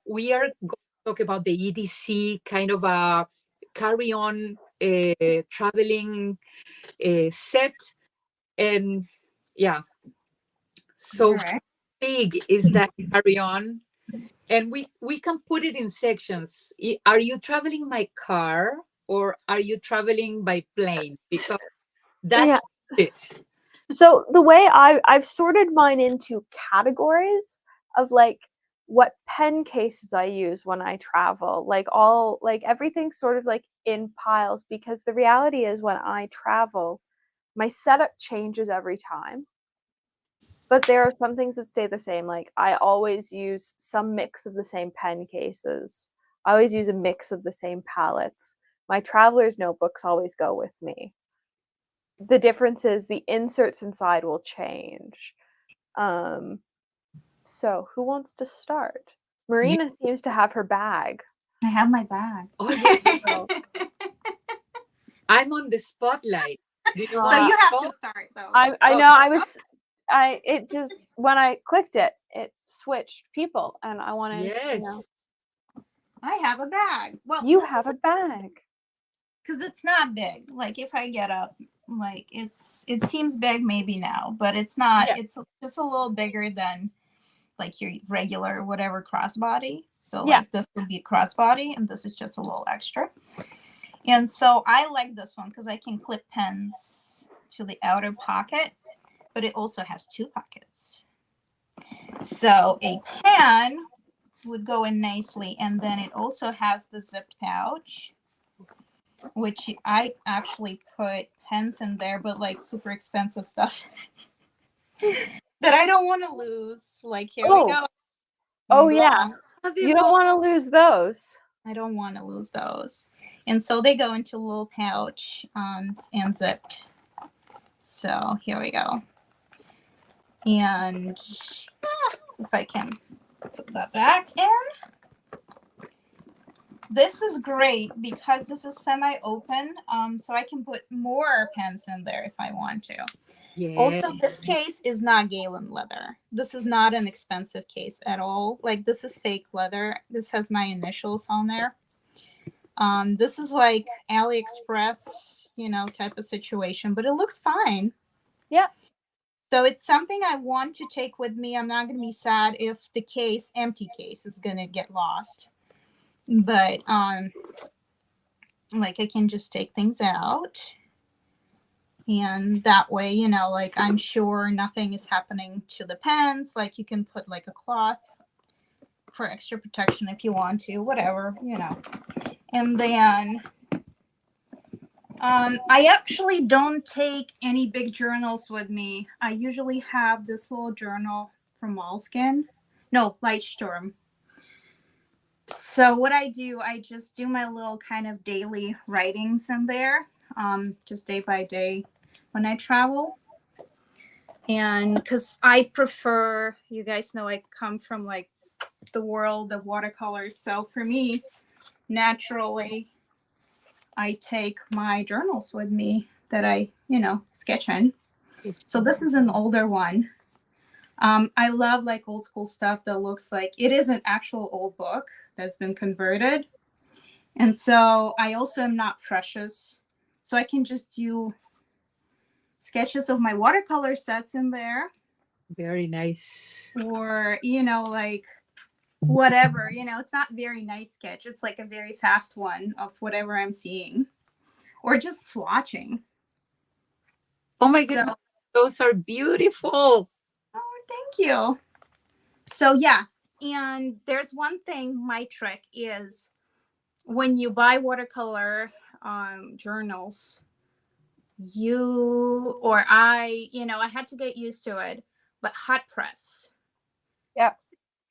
we are going to talk about, the EDC kind of a carry-on traveling set. And yeah, so how big is that carry-on? And we can put it in sections. Are you traveling by car or are you traveling by plane? Because that is. So the way I've sorted mine into categories of like what pen cases I use when I travel, like everything's sort of like in piles, because the reality is when I travel, my setup changes every time. But there are some things that stay the same. Like I always use some mix of the same pen cases. I always use a mix of the same palettes. My traveler's notebooks always go with me. The difference is the inserts inside will change. So who wants to start? Marina seems to have her bag. I have my bag. Oh, yeah. I'm on the spotlight. So you have to start though. I know. It just, when I clicked it, it switched people, and I wanted. Yes. I have a bag. Well, you have a bag. Because it's not big. Like if I get up, like it seems big maybe now, but it's not. Yeah. It's just a little bigger than like your regular whatever crossbody. So like this would be a crossbody, and this is just a little extra. And so I like this one because I can clip pens to the outer pocket, but it also has 2 pockets. So a pen would go in nicely, and then it also has the zipped pouch, which I actually put pens in there, but like super expensive stuff that I don't want to lose. Like here we go. Oh yeah. You don't want to lose those. I don't want to lose those. And so they go into a little pouch and zipped. So here we go. And if I can put that back in. This is great because this is semi-open, so I can put more pens in there if I want to. Yeah. Also, this case is not Galen leather. This is not an expensive case at all. Like, this is fake leather. This has my initials on there. This is like AliExpress, type of situation, but it looks fine. Yeah. So it's something I want to take with me. I'm not going to be sad if the empty case is going to get lost. But like I can just take things out, And that way, you know, like I'm sure nothing is happening to the pens. Like you can put like a cloth for extra protection if you want to, whatever, you know. And then I actually don't take any big journals with me. I usually have this little journal from Moleskine. No, Lightstorm. So what I do, I just do my little kind of daily writings in there, just day by day when I travel. And because I prefer, you guys know I come from like the world of watercolors. So for me, naturally, I take my journals with me that I, you know, sketch in. So this is an older one. I love like old school stuff that looks like it is an actual old book that's been converted. And so I also am not precious. So I can just do sketches of my watercolor sets in there. Very nice. Or, you know, like whatever, you know, it's not very nice sketch. It's like a very fast one of whatever I'm seeing. Or just swatching. Oh my goodness, those are beautiful. Oh, thank you. So yeah, and there's one thing, my trick is when you buy watercolor journals, you or I, you know, I had to get used to it, but hot press. Yep.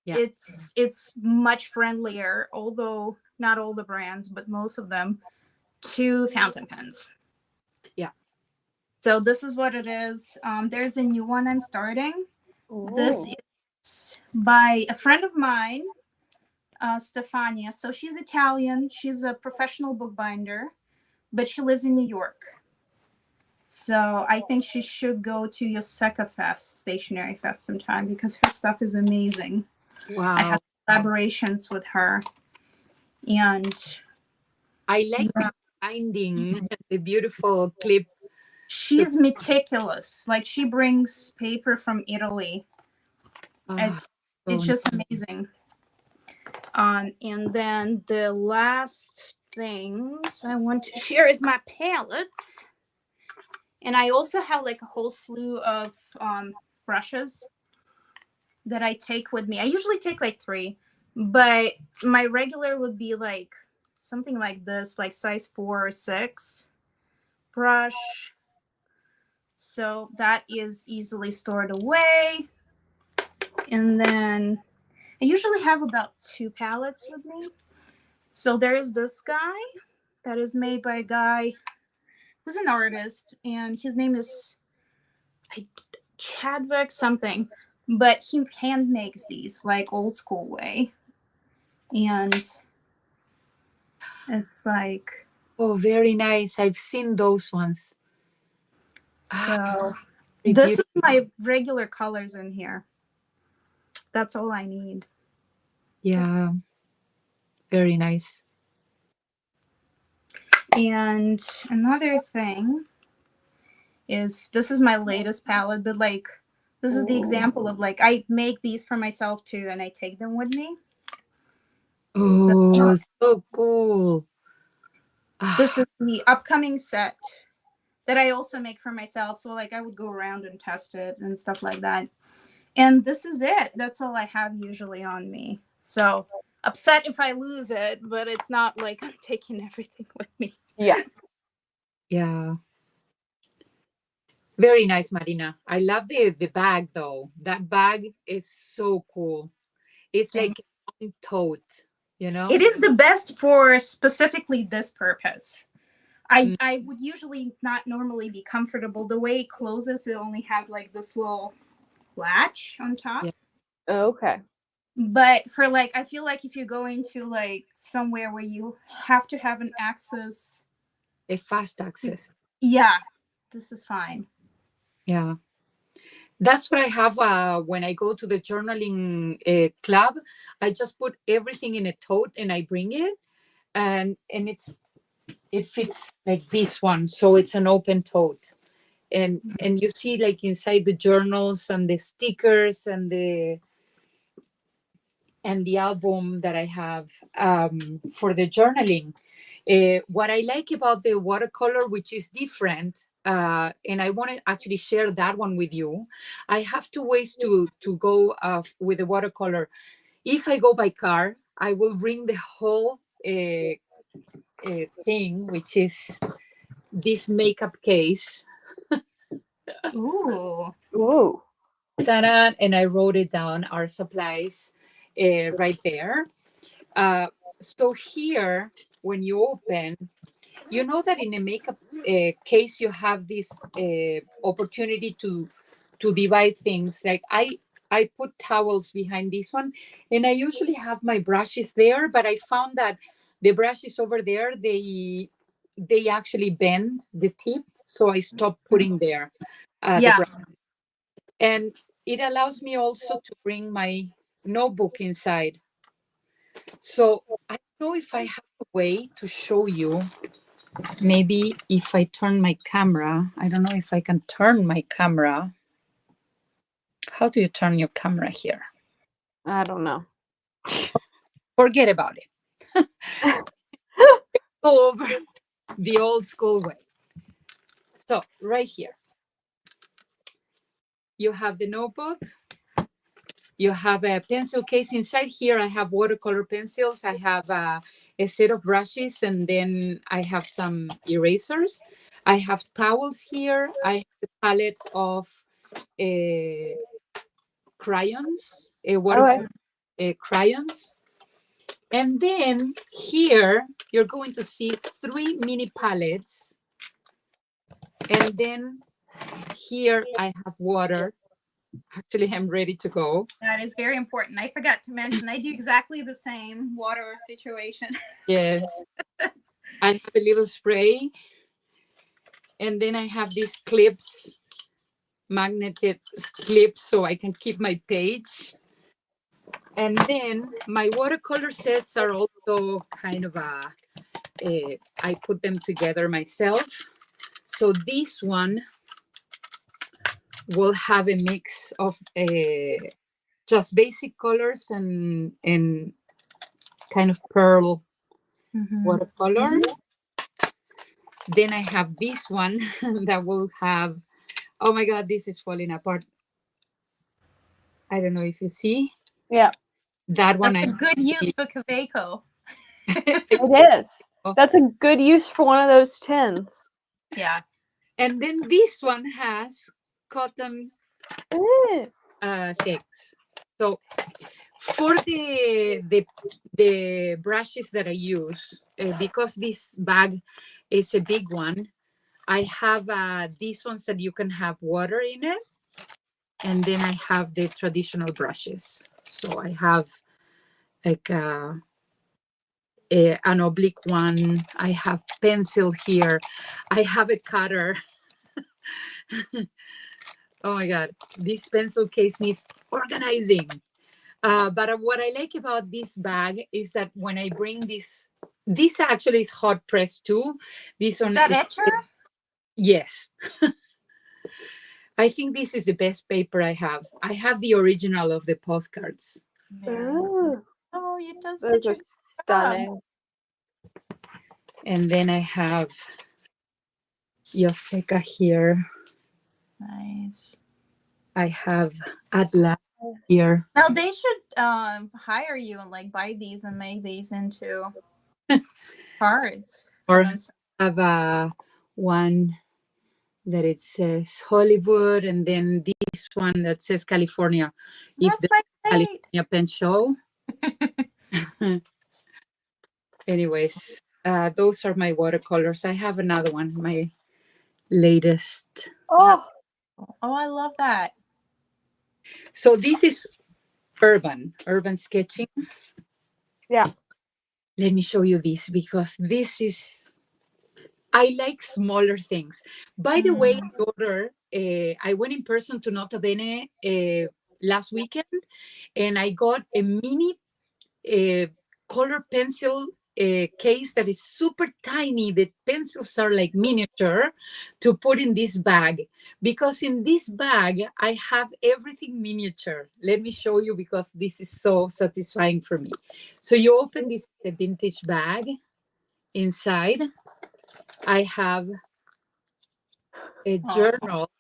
Yeah. It's much friendlier, although not all the brands, but most of them, to fountain pens. Yeah. So this is what it is. There's a new one I'm starting. Ooh. This is by a friend of mine, Stefania. So she's Italian. She's a professional bookbinder, but she lives in New York. So I think she should go to Yoseka Fest, Stationery Fest sometime because her stuff is amazing. Wow. I have collaborations with her. And I like the binding, the beautiful clip. She's meticulous. Like she brings paper from Italy. It's just amazing. And then the last things I want to share is my palettes. And I also have like a whole slew of brushes that I take with me. I usually take like 3, but my regular would be like something like this, like size 4 or 6 brush. So that is easily stored away. And then I usually have about 2 palettes with me. So there is this guy that is made by a guy who's an artist, and his name is Chadwick something, but he hand makes these like old school way. And it's like, oh, very nice. I've seen those ones. So this is my regular colors in here. That's all I need. Yeah. Very nice. And another thing is this is my latest palette, but like this is the example of like I make these for myself too, and I take them with me. Oh, so cool. This is the upcoming set that I also make for myself. So like I would go around and test it and stuff like that. And this is it. That's all I have usually on me. So upset if I lose it, but it's not like I'm taking everything with me. Yeah. Yeah. Very nice, Marina. I love the bag though. That bag is so cool. It's like a tote, you know? It is the best for specifically this purpose. I would usually not normally be comfortable. The way it closes, it only has like this little latch on top. Yeah. Okay. But for like, I feel like if you go into like somewhere where you have to have an access, a fast access. Yeah, this is fine. Yeah. That's what I have when I go to the journaling club. I just put everything in a tote and I bring it, and it fits like this one, so it's an open tote, and you see like inside the journals and the stickers and the album that I have for the journaling. What I like about the watercolor, which is different and I want to actually share that one with you. I have two ways to go with the watercolor. If I go by car, I will bring the whole thing, which is this makeup case. Ooh. Ooh. Ta-da, and I wrote it down, our supplies, right there. So here, when you open, you know that in a makeup case, you have this opportunity to divide things. Like I put towels behind this one, and I usually have my brushes there, but I found that the brushes over there, they actually bend the tip, so I stopped putting there the Yeah. brush. And it allows me also to bring my notebook inside. So I don't know if I have a way to show you. Maybe if I turn my camera, I don't know if I can turn my camera. How do you turn your camera here? I don't know. Forget about it. Go over the old school way. So right here, you have the notebook. You have a pencil case inside here. I have watercolor pencils. I have a set of brushes, and then I have some erasers. I have towels here. I have a palette of crayons, watercolor crayons. And then here, you're going to see 3 mini palettes. And then here I have water. Actually, I'm ready to go. That is very important. I forgot to mention, I do exactly the same water situation. Yes. I have a little spray. And then I have these clips, magneted clips, so I can keep my page. And then my watercolor sets are also kind of I put them together myself. So this one will have a mix of just basic colors and kind of pearl watercolor. Then I have this one that will have, oh my God, this is falling apart. I don't know if you see. Yeah. That one. That's a good use for Kaveco. It is. That's a good use for one of those tins. Yeah. And then this one has cotton things. So for the brushes that I use, because this bag is a big one, I have these ones that you can have water in it. And then I have the traditional brushes. So I have like an oblique one. I have pencil here. I have a cutter. Oh my God, this pencil case needs organizing. But what I like about this bag is that when I bring this actually is hot press too. This one is that etcher? Yes. I think this is the best paper I have. I have the original of the postcards. Oh, you done Those such are a stunning. And then I have Yoseka here. Nice. I have Atlas here. Now they should hire you and like buy these and make these into cards. Or have one that it says Hollywood, and then this one that says California. That's If the my California Pen Show. Anyways, those are my watercolors. I have another one, my latest. Oh, I love that. So this is urban sketching. Yeah. Let me show you this, because this is, I like smaller things. By the way, daughter, I went in person to Nota Bene last weekend, and I got a mini color pencil case that is super tiny. The pencils are like miniature, to put in this bag, because in this bag I have everything miniature. Let me show you, because this is so satisfying for me. So you open this vintage bag. Inside I have a journal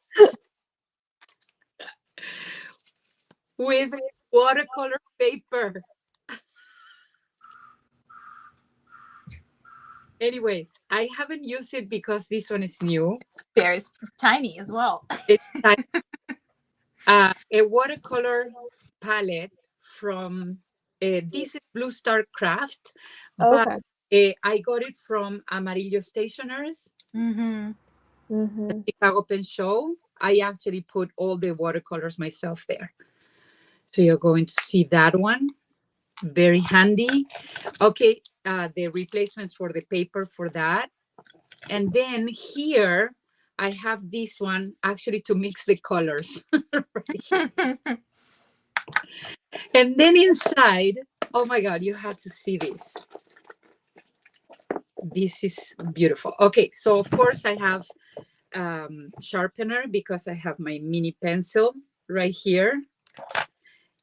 with watercolor paper. Anyways, I haven't used it because this one is new. Very tiny as well. It's like a watercolor palette from this is Blue Star Craft, but I got it from Amarillo Stationers, Chicago Pen Show. I actually put all the watercolors myself there. So you're going to see that one. Very handy. Okay, the replacements for the paper for that. And then here, I have this one actually to mix the colors. And then inside, oh my God, you have to see this. This is beautiful. Okay, so of course I have sharpener because I have my mini pencil right here.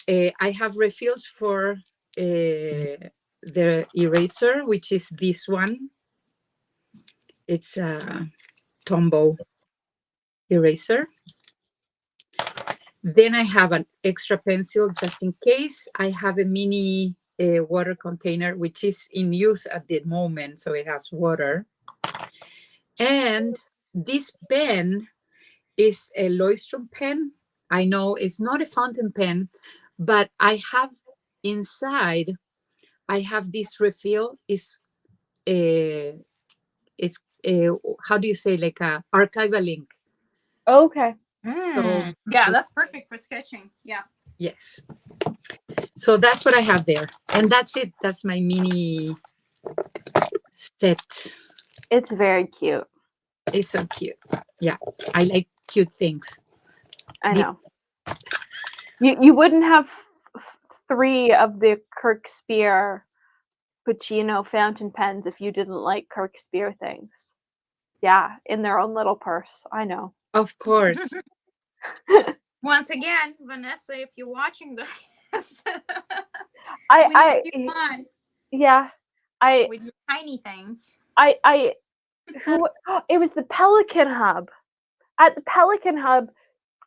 I have refills for the eraser, which is this one. It's a Tombow eraser. Then I have an extra pencil just in case. I have a mini water container, which is in use at the moment, so it has water. And this pen is a Leuchtturm pen. I know it's not a fountain pen, but I have inside, I have this refill. It's how do you say, like a archival ink. Okay. So, yeah, that's perfect for sketching. Yeah. Yes. So that's what I have there. And that's it. That's my mini set. It's very cute. It's so cute. Yeah. I like cute things. I know. You wouldn't have 3 of the Kirkspire Puccino fountain pens if you didn't like Kirkspire things. Yeah, in their own little purse. I know. Of course. Once again, Vanessa, if you're watching this, yeah, with your tiny things. It was the Pelican Hub. At the Pelican Hub,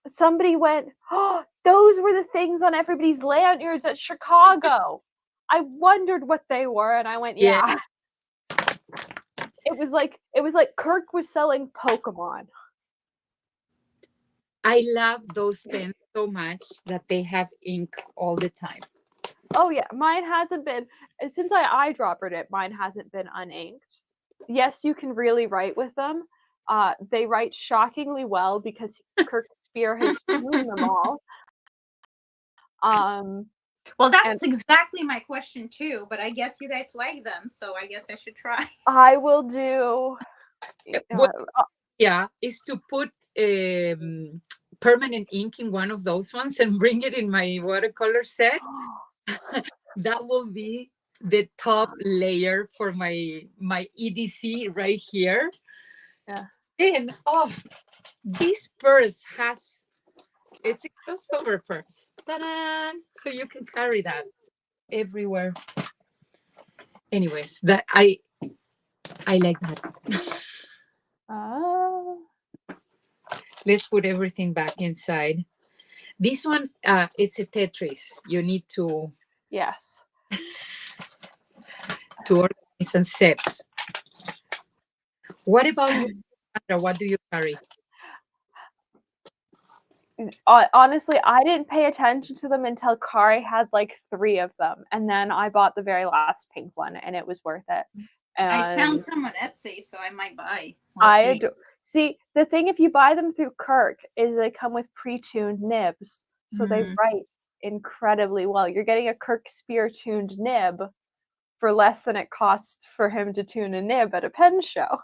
somebody went, oh, those were the things on everybody's lanyards at Chicago. I wondered what they were, and I went, yeah. It was like Kirk was selling Pokemon. I love those pens so much that they have ink all the time. Oh yeah, mine hasn't been, since I eyedroppered it, mine hasn't been uninked. Yes, you can really write with them. They write shockingly well because Kirkspire has tuned them all. Well, that's exactly my question too, but I guess you guys like them, so I guess I should try. I will do. Is to put permanent ink in one of those ones and bring it in my watercolor set. That will be the top layer for my EDC right here. Yeah. Then, this purse it's a crossover purse. Ta-da! So you can carry that everywhere. Anyways, that I like that. Let's put everything back inside. This one, it's a Tetris. You need to to organize and set. What about you, Sandra? What do you carry? Honestly, I didn't pay attention to them until Kari had like 3 of them, and then I bought the very last pink one, and it was worth it. And I found some on Etsy, so I might buy. See, the thing, if you buy them through Kirk, is they come with pre-tuned nibs, so they write incredibly well. You're getting a Kirkspire tuned nib for less than it costs for him to tune a nib at a pen show.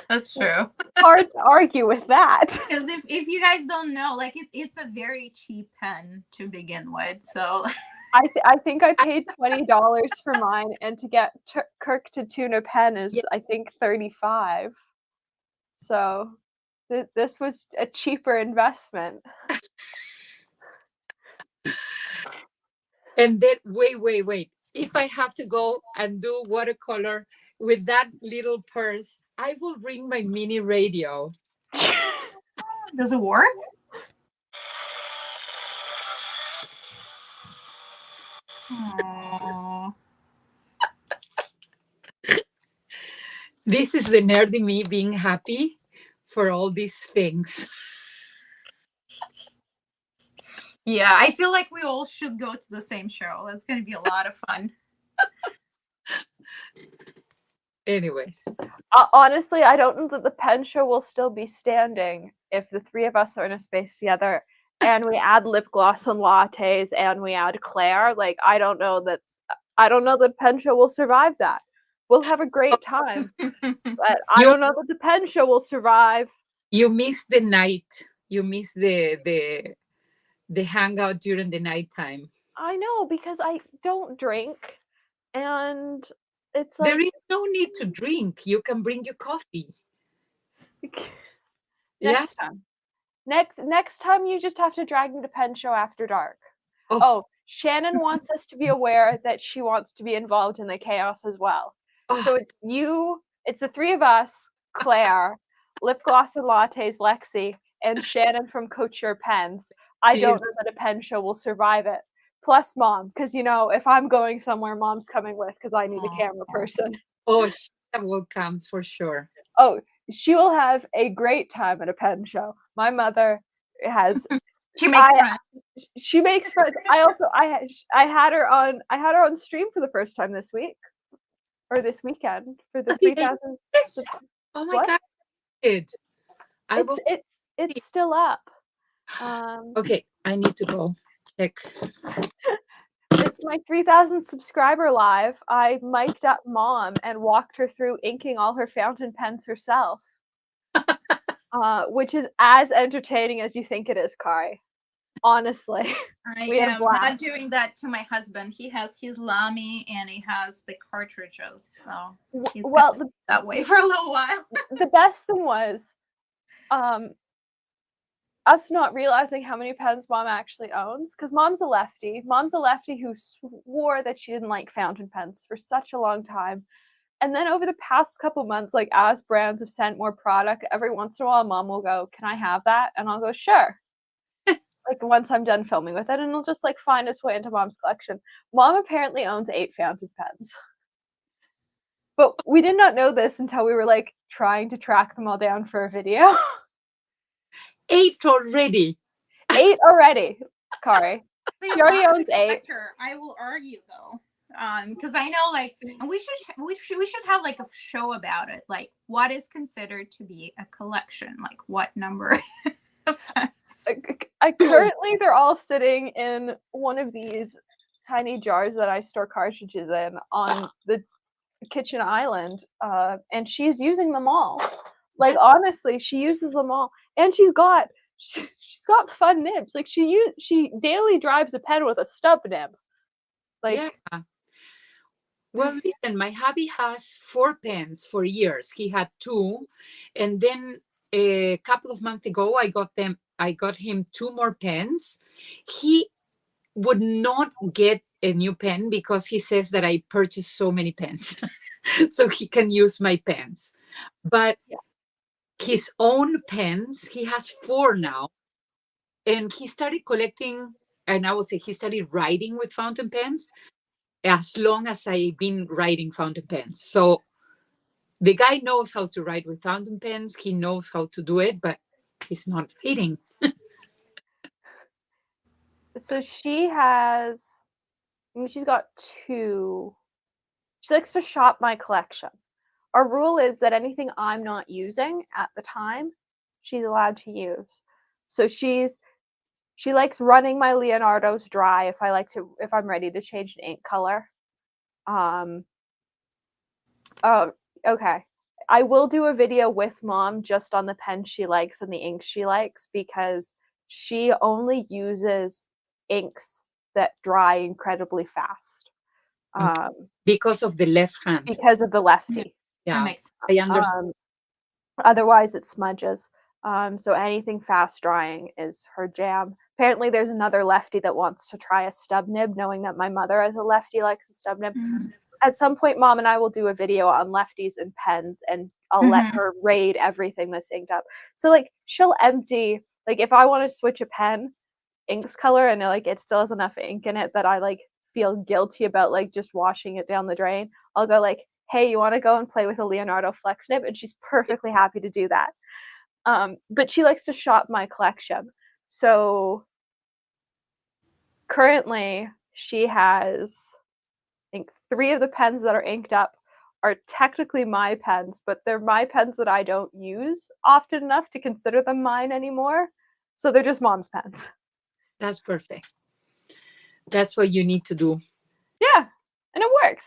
That's true. Hard to argue with that. Because if you guys don't know, like it's a very cheap pen to begin with. So I think I paid $20 for mine, and to get Kirk to tune a pen is I think $35. So this was a cheaper investment. And then wait. If I have to go and do watercolor with that little purse, I will bring my mini radio. Does it work? Aww. This is the nerdy me being happy for all these things. Yeah, I feel like we all should go to the same show. That's going to be a lot of fun. Anyways. Honestly, I don't know that the pen show will still be standing if the three of us are in a space together and we add lip gloss and lattes and we add Claire. Like, I don't know that pen show will survive that. We'll have a great time, but I don't know that the pen show will survive. You miss the night. You miss the hangout during the nighttime. I know, because I don't drink, and it's like there is no need to drink. You can bring your coffee. Next time. Next time you just have to drag me to pen show after dark. Oh, Shannon wants us to be aware that she wants to be involved in the chaos as well. So it's the three of us, Claire, lip gloss and lattes, Lexi, and Shannon from Couture Pens. I don't know that a pen show will survive it. Plus Mom, because if I'm going somewhere, Mom's coming with because I need a camera person. Oh, she will come for sure. Oh, she will have a great time at a pen show. My mother has. She makes friends. She makes friends. I had her on stream for the first time this week, or this weekend for the 3,000. Oh my God! It's still up. Okay, I need to go check. It's my 3,000 subscriber live. I mic'd up Mom and walked her through inking all her fountain pens herself, which is as entertaining as you think it is, Kari. Honestly, I am not doing that to my husband. He has his Lamy and he has the cartridges, so he's that way for a little while. The best thing was, us not realizing how many pens Mom actually owns, because Mom's a lefty. Mom's a lefty who swore that she didn't like fountain pens for such a long time. And then over the past couple months, like as brands have sent more product, every once in a while, Mom will go, "Can I have that?" And I'll go, "Sure." Like once I'm done filming with it, and it'll just like find its way into Mom's collection. Mom apparently owns 8 fountain pens. But we did not know this until we were like trying to track them all down for a video. 8 already. 8 already, Kari. She already owns 8. I will argue though, because I know and we should have like a show about it. Like, what is considered to be a collection? Like, what number of pens? Currently, they're all sitting in one of these tiny jars that I store cartridges in on the kitchen island, and she's using them all. Like, honestly, she uses them all, and she's got fun nibs. Like she daily drives a pen with a stub nib. Like, yeah. Well, listen, my hubby has 4 pens for years. He had 2, and then a couple of months ago, I got him 2 more pens. He would not get a new pen because he says that I purchased so many pens, so he can use my pens. But his own pens, he has 4 now, and he started collecting, and I would say he started writing with fountain pens as long as I've been writing fountain pens. So the guy knows how to write with fountain pens. He knows how to do it, but he's not writing. So she's got 2. She likes to shop my collection. Our rule is that anything I'm not using at the time, she's allowed to use. So she likes running my Leonardo's dry if I'm ready to change an ink color. Okay. I will do a video with Mom just on the pen she likes and the inks she likes, because she only uses inks that dry incredibly fast. Because of the left hand. Because of the lefty. Yeah, I understand. Otherwise, it smudges. So anything fast drying is her jam. Apparently, there's another lefty that wants to try a stub nib, knowing that my mother, as a lefty, likes a stub nib. at some point, Mom and I will do a video on lefties and pens, and I'll let her raid everything that's inked up. So like she'll empty, like if I want to switch a pen, ink's color, and like it still has enough ink in it that I like feel guilty about like just washing it down the drain, I'll go like, hey, you want to go and play with a Leonardo flex nib? And she's perfectly happy to do that. But she likes to shop my collection. So currently she has, I think, 3 of the pens that are inked up are technically my pens, but they're my pens that I don't use often enough to consider them mine anymore. So they're just Mom's pens. That's perfect. That's what you need to do. Yeah, and it works.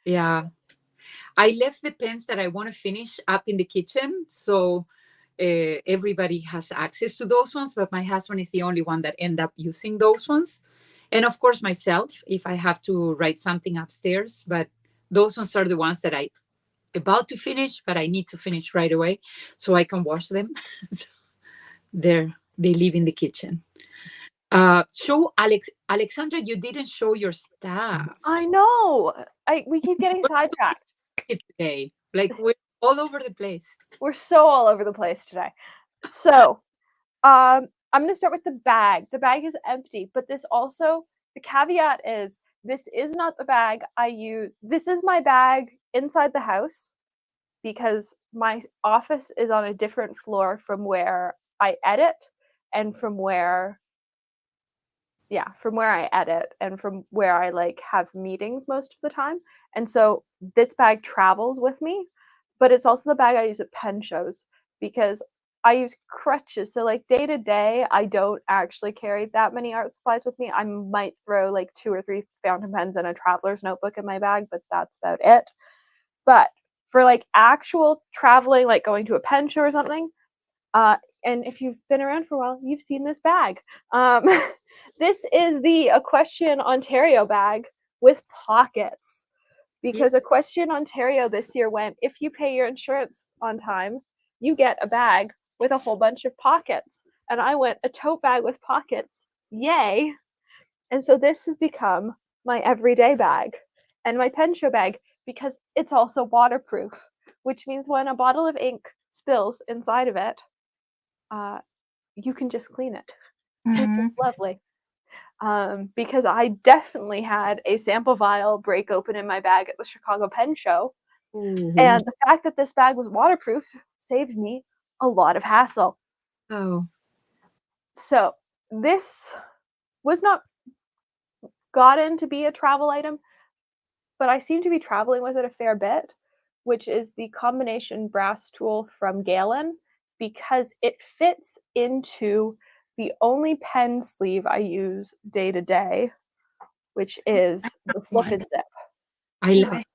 Yeah. I left the pens that I want to finish up in the kitchen, so everybody has access to those ones, but my husband is the only one that end up using those ones. And of course, myself, if I have to write something upstairs, but those ones are the ones that I about to finish, but I need to finish right away so I can wash them. So they live in the kitchen. Show Alexandra, you didn't show your stuff. I know. We keep getting sidetracked Today. Like we're all over the place. We're so all over the place today. So, I'm going to start with the bag. The bag is empty, but this also, the caveat is, this is not the bag I use. This is my bag inside the house because my office is on a different floor from where I edit and from where I edit and from where I like have meetings most of the time. And so this bag travels with me, but it's also the bag I use at pen shows because I use crutches. So like day to day, I don't actually carry that many art supplies with me. I might throw like 2 or 3 fountain pens and a traveler's notebook in my bag, but that's about it. But for like actual traveling, like going to a pen show or something, and if you've been around for a while, you've seen this bag. This is the Equestrian Ontario bag with pockets. Because Equestrian Ontario this year went, if you pay your insurance on time, you get a bag with a whole bunch of pockets. And I went, a tote bag with pockets. Yay. And so this has become my everyday bag and my pen show bag because it's also waterproof, which means when a bottle of ink spills inside of it, you can just clean it, which is lovely. Because I definitely had a sample vial break open in my bag at the Chicago Pen Show. And the fact that this bag was waterproof saved me a lot of hassle. Oh. So this was not gotten to be a travel item, but I seem to be traveling with it a fair bit, which is the combination brass tool from Galen, because it fits into the only pen sleeve I use day to day, which is the slip and zip. I love it.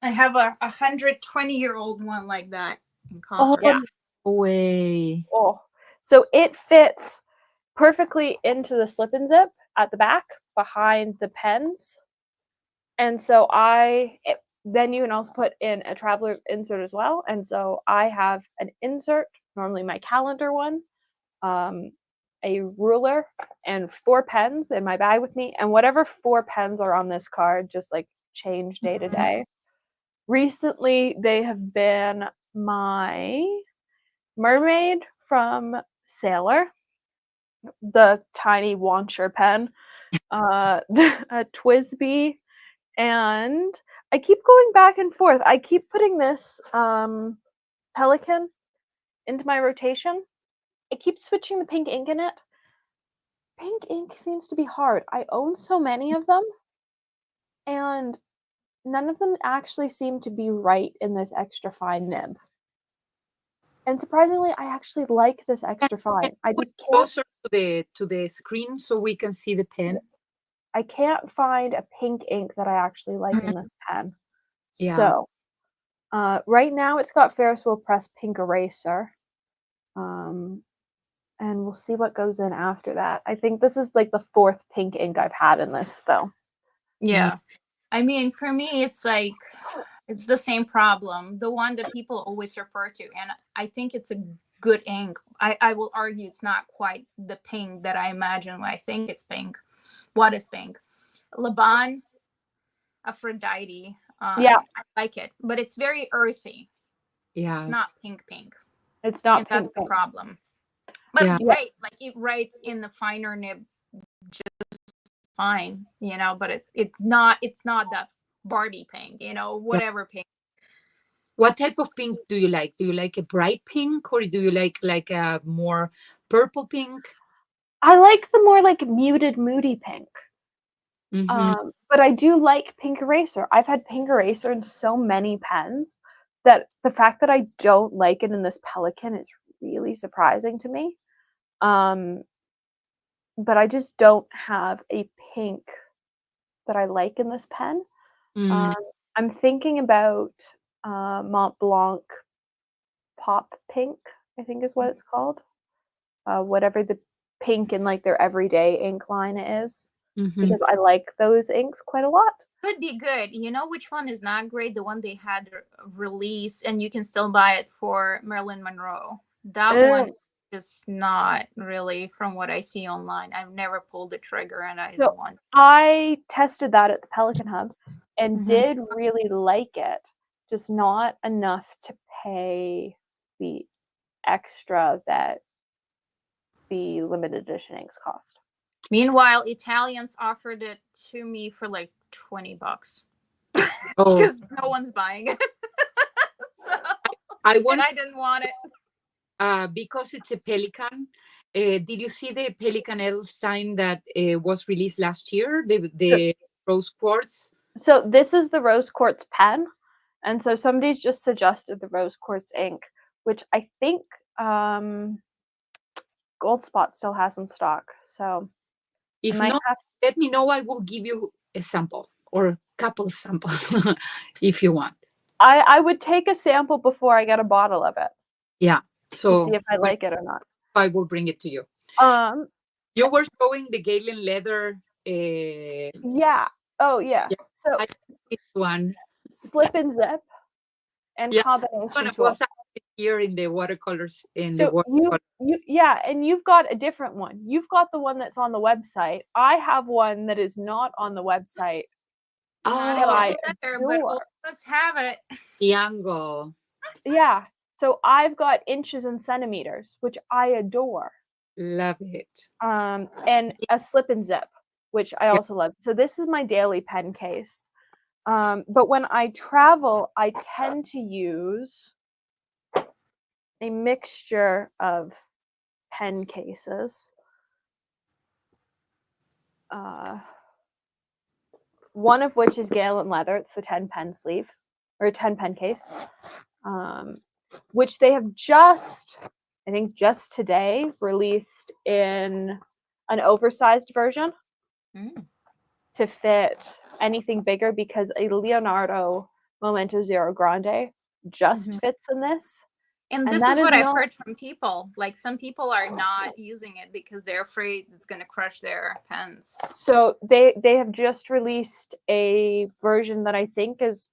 I have a 120-year-old one like that in copper. Oh, no way. Oh, so it fits perfectly into the slip and zip at the back behind the pens. And so then you can also put in a traveler's insert as well. And so I have an insert, normally my calendar one, a ruler, and 4 pens in my bag with me. And whatever 4 pens are on this card just like change day to day. Recently, they have been my Mermaid from Sailor, the tiny Launcher pen, a Twisby, and I keep going back and forth. I keep putting this Pelican into my rotation. I keep switching the pink ink in it. Pink ink seems to be hard. I own so many of them, and none of them actually seem to be right in this extra fine nib. And surprisingly, I actually like this extra fine. I just can't closer to the screen so we can see the pen. I can't find a pink ink that I actually like in this pen. Yeah. So, right now it's got Ferris Wheel Press Pink Eraser. And we'll see what goes in after that. I think this is like the 4th pink ink I've had in this, though. Yeah. I mean, for me, it's like, it's the same problem. The one that people always refer to. And I think it's a good ink. I will argue it's not quite the pink that I imagine when I think it's pink. What is pink? Laban Aphrodite. Yeah. I like it, but it's very earthy. Yeah. It's not pink. It's not and pink. That's the problem. But Yeah. it's great. Like it writes in the finer nib just fine, but it's not the Barbie pink, whatever pink. What type of pink do you like? Do you like a bright pink, or do you like a more purple pink? I like the more like muted, moody pink. But I do like pink eraser. I've had pink eraser in so many pens that the fact that I don't like it in this Pelican is really surprising to me. But I just don't have a pink that I like in this pen. I'm thinking about Mont Blanc Pop Pink, I think is what it's called. Whatever the pink in like their everyday ink line is. Because I like those inks quite a lot. Could be good. You know which one is not great? The one they had released, and you can still buy it for Marilyn Monroe. That one is not really from what I see online. I've never pulled the trigger, and I don't want to. I tested that at the Pelican Hub and did really like it, just not enough to pay the extra that the limited edition inks cost. Meanwhile, Italians offered it to me for like $20 Oh, because no one's buying it. I didn't want it. Because it's a Pelican. Did you see the Pelican Edelstein that was released last year? The rose quartz. So this is the rose quartz pen, and so somebody's just suggested the rose quartz ink, which I think Gold Spot still has in stock. So if not, let me know. I will give you a sample or a couple of samples if you want. I would take a sample before I get a bottle of it. Yeah. So to see if I like it or not. I will bring it to you. You were showing the Galen leather. Yeah. Oh yeah. So I this one. Slip and zip and combination It was here in the watercolors and you've got a different one. You've got the one that's on the website. I have one that is not on the website. But let's have it. Triangle. Yeah. So I've got inches and centimeters, which I adore. Love it. And a slip and zip, which I also love. So this is my daily pen case. But when I travel, I tend to use a mixture of pen cases. One of which is Galen leather. It's the 10 pen sleeve or 10 pen case, which they have just today released in an oversized version to fit anything bigger, because a Leonardo Momento Zero Grande just fits in this. And this is what I've heard from people. Like some people are not using it because they're afraid it's going to crush their pens. So they have just released a version that I think is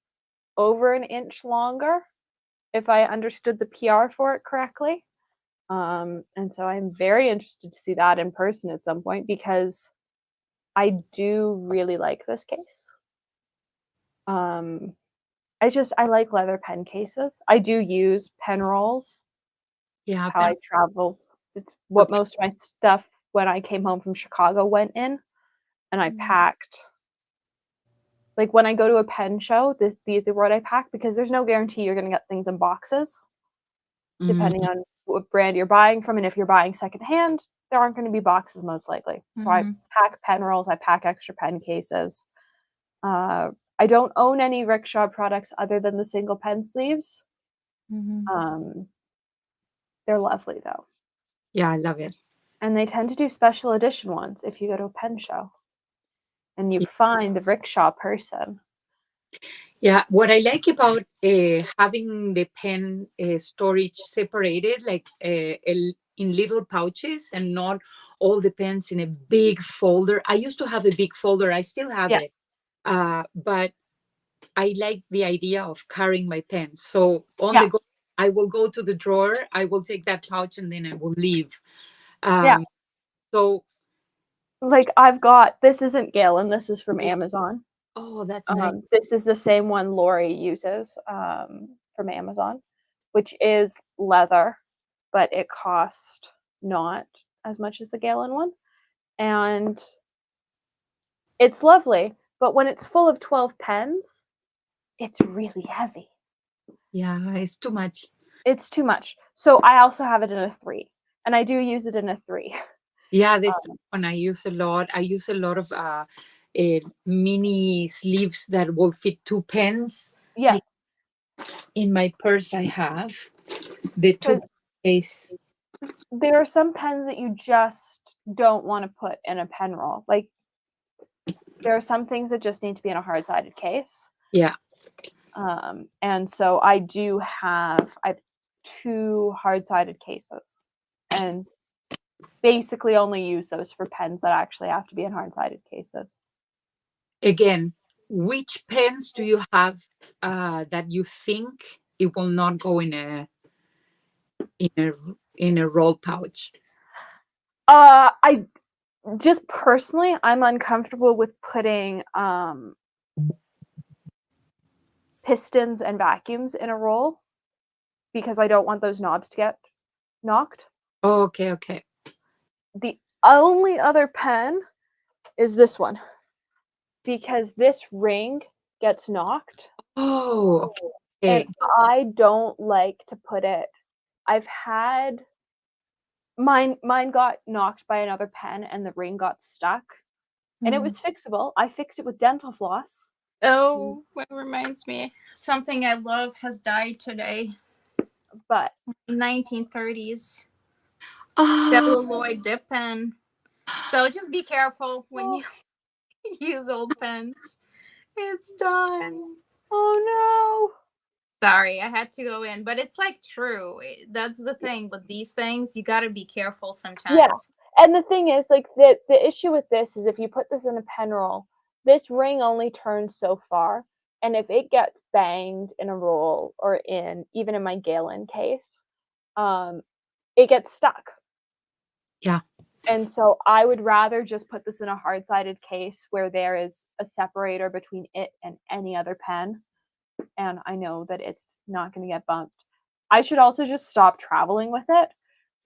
over an inch longer, if I understood the PR for it correctly. And so I'm very interested to see that in person at some point, because I do really like this case. I like leather pen cases. I do use pen rolls. Yeah. How I travel. It's what most of my stuff when I came home from Chicago went in. And I packed. Like when I go to a pen show, these are what I pack, because there's no guarantee you're going to get things in boxes, depending on what brand you're buying from. And if you're buying secondhand, there aren't going to be boxes most likely. So I pack pen rolls, I pack extra pen cases. I don't own any Rickshaw products other than the single pen sleeves. They're lovely though. Yeah, I love it. And they tend to do special edition ones if you go to a pen show and you find the Rickshaw person. Yeah, what I like about having the pen storage separated, like in little pouches, and not all the pens in a big folder. I used to have a big folder. I still have it. But I like the idea of carrying my pens. So on the go, I will go to the drawer, I will take that pouch, and then I will leave. So like I've got, this isn't Galen, this is from Amazon. Oh, that's nice. This is the same one Lori uses from Amazon, which is leather, but it cost not as much as the Galen one. And it's lovely, but when it's full of 12 pens, it's really heavy. Yeah, it's too much. It's too much. So I also have it in a 3, and I do use it in a 3. Yeah, this one I use a lot. I use a lot of mini sleeves that will fit 2 pens. Yeah. In my purse, I have the 2 case. There are some pens that you just don't want to put in a pen roll. Like, there are some things that just need to be in a hard-sided case. Yeah. And so I have 2 hard-sided cases, and basically only use those for pens that actually have to be in hard-sided cases. Again, which pens do you have that you think it will not go in a roll pouch? I just personally, I'm uncomfortable with putting pistons and vacuums in a roll because I don't want those knobs to get knocked. Oh, okay. The only other pen is this one, because this ring gets knocked. Oh, okay. And I don't like to put it. I've had mine got knocked by another pen and the ring got stuck. And it was fixable. I fixed it with dental floss. Oh, that reminds me. Something I love has died today. But 1930s. Oh, Celluloid dip pen. So just be careful when you use old pens. It's done. oh Sorry, I had to go in, but it's like true. That's the thing with these things. You got to be careful sometimes. no. Yeah. And the thing is, like, the issue with this is if you put this in a pen roll, this ring only turns so far. And if it gets banged in a roll or even in my Galen case, it gets stuck. Yeah. And so I would rather just put this in a hard-sided case where there is a separator between it and any other pen. And I know that it's not going to get bumped. I should also just stop traveling with it.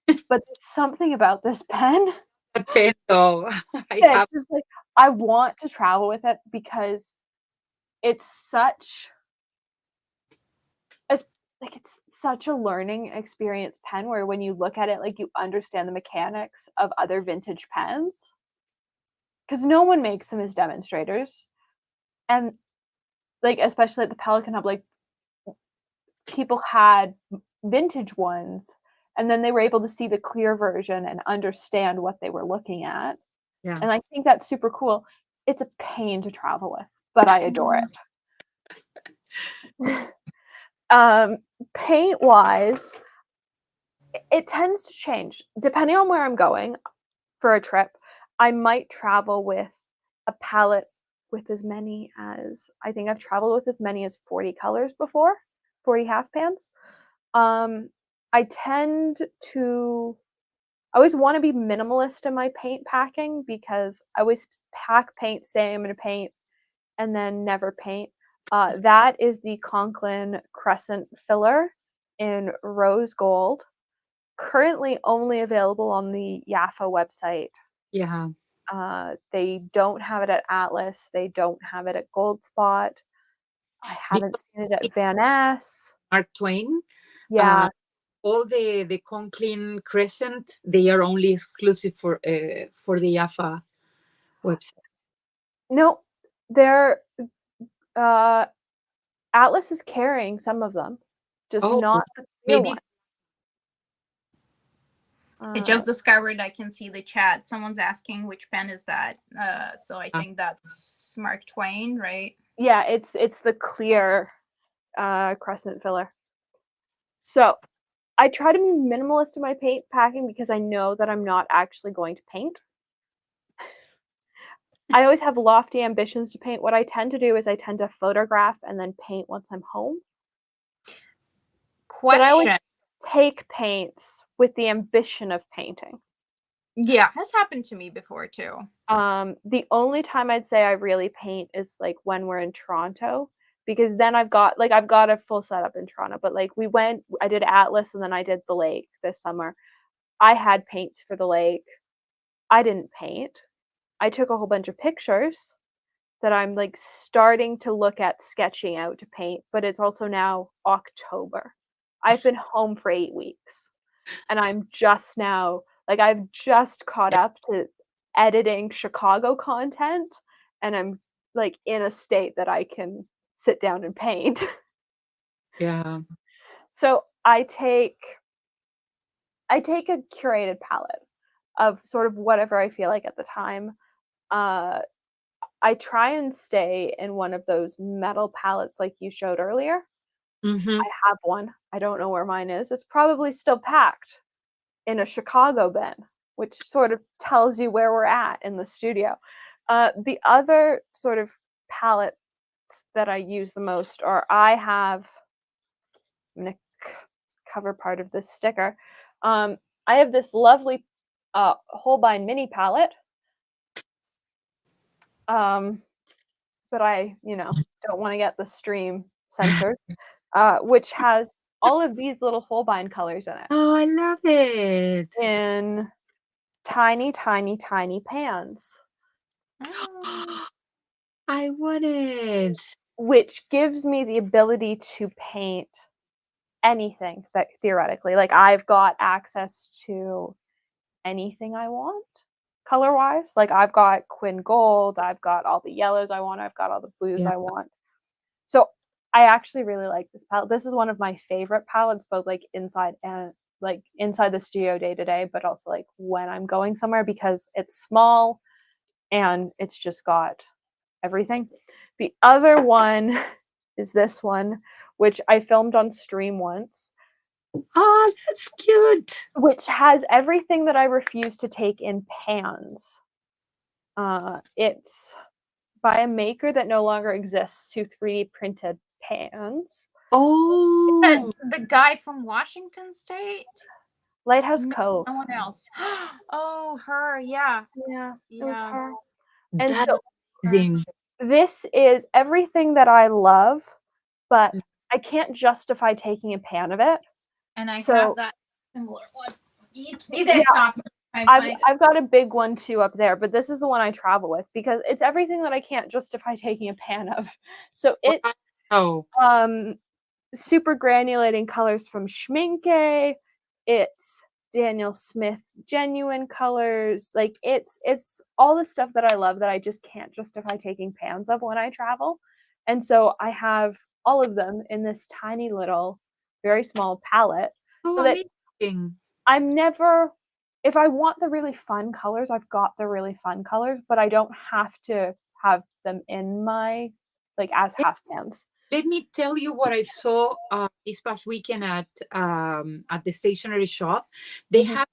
But there's something about this pen. That pen, though. Just like, I want to travel with it because it's such a learning experience pen where when you look at it, like, you understand the mechanics of other vintage pens. Because no one makes them as demonstrators. And, like, especially at the Pelican Hub, like, people had vintage ones, and then they were able to see the clear version and understand what they were looking at. Yeah. And I think that's super cool. It's a pain to travel with, but I adore it. Paint-wise, it tends to change. Depending on where I'm going for a trip, I might travel with a palette with as many as, I think I've traveled with as many as 40 colors before, 40 half pans. I always want to be minimalist in my paint packing because I always pack paint, say I'm going to paint, and then never paint. That is the Conklin Crescent filler in rose gold, currently only available on the Jaffa website. Yeah. They don't have it at Atlas. They don't have it at Goldspot. I haven't seen it at Van Ness. Mark Twain. Yeah. All the Conklin Crescent, they are only exclusive for the Jaffa website. No, they're Atlas is carrying some of them, just not the clear maybe one. I just discovered I can see the chat. Someone's asking which pen is that. So I think that's Mark Twain, right? Yeah, it's the clear crescent filler. So I try to be minimalist in my paint packing because I know that I'm not actually going to paint. I always have lofty ambitions to paint. What I tend to do is I tend to photograph and then paint once I'm home. Question. But I always take paints with the ambition of painting. Yeah, has happened to me before too. The only time I'd say I really paint is like when we're in Toronto, because then I've got a full setup in Toronto, but like I did Atlas and then I did the lake this summer. I had paints for the lake. I didn't paint. I took a whole bunch of pictures that I'm like starting to look at sketching out to paint, but it's also now October. I've been home for 8 weeks and I'm just now I've just caught up to editing Chicago content and I'm like in a state that I can sit down and paint. Yeah. So I take a curated palette of sort of whatever I feel like at the time. I try and stay in one of those metal palettes like you showed earlier. Mm-hmm. I have one. I don't know where mine is. It's probably still packed in a Chicago bin, which sort of tells you where we're at in the studio. The other sort of palettes that I use the most are I'm going to cover part of this sticker. I have this lovely Holbein mini palette. But I, don't want to get the stream censored, which has all of these little Holbein colors in it Oh, I love it. in tiny, tiny, tiny pans, I want it. which gives me the ability to paint anything that theoretically, like I've got access to anything I want color wise. Like I've got Quinn Gold, I've got all the yellows I want, I've got all the blues Yeah. I want. So I actually really like this palette. This is one of my favorite palettes, both like inside the studio day to day, but also like when I'm going somewhere because it's small and it's just got everything. The other one is this one, which I filmed on stream once, Oh, that's cute. which has everything that I refuse to take in pans. It's by a maker that no longer exists who 3D printed pans. Oh, The guy from Washington State? Lighthouse No, Cove. no one else. Oh, her. Yeah. Yeah, it was Yeah. her. And that's so amazing. this is everything that I love, but I can't justify taking a pan of it. And I have So that similar one. You guys yeah, talk. I find it. I've got a big one too up there, but this is the one I travel with because it's everything that I can't justify taking a pan of. So it's Oh, super granulating colors from Schminke. It's Daniel Smith genuine colors. Like it's all the stuff that I love that I just can't justify taking pans of when I travel. And so I have all of them in this tiny little, very small palette so that amazing. I'm never, if I want the really fun colors, I've got the really fun colors, but I don't have to have them in my, like as half pans. Let me tell you what I saw this past weekend at the stationery shop. They have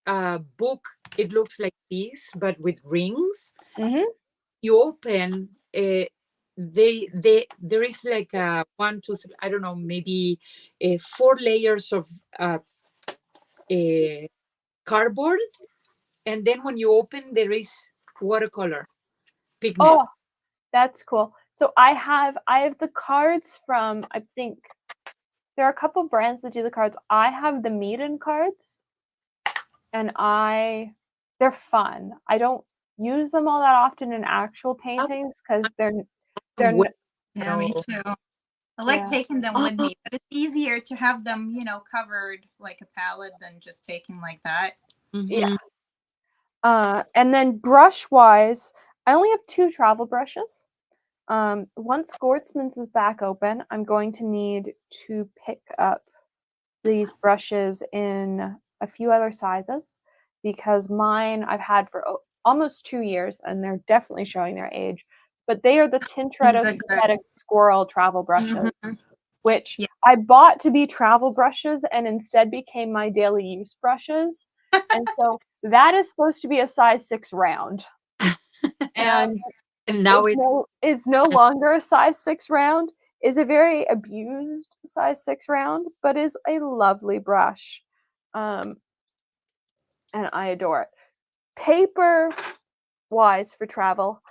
a book. It looks like this, but with rings. Mm-hmm. You open. There is like a 1, 2, 3. I don't know, maybe 4 layers of cardboard, and then when you open, there is watercolor pigment. Oh, that's cool. So I have the cards from, I think there are a couple brands that do the cards. I have the Meeden cards and they're fun. I don't use them all that often in actual paintings because they're Yeah, me too. I like taking them with me, but it's easier to have them, covered like a palette than just taking like that. Yeah. And then brush wise, I only have 2 travel brushes. Once Gwartzman's is back open, I'm going to need to pick up these brushes in a few other sizes because mine I've had for almost 2 years and they're definitely showing their age. But they are the Tintoretto Synthetic Squirrel travel brushes, which I bought to be travel brushes and instead became my daily use brushes. And so that is supposed to be a size 6 round. And now is no longer a size 6 round, is a very abused size 6 round, but is a lovely brush. And I adore it. paper wise for travel,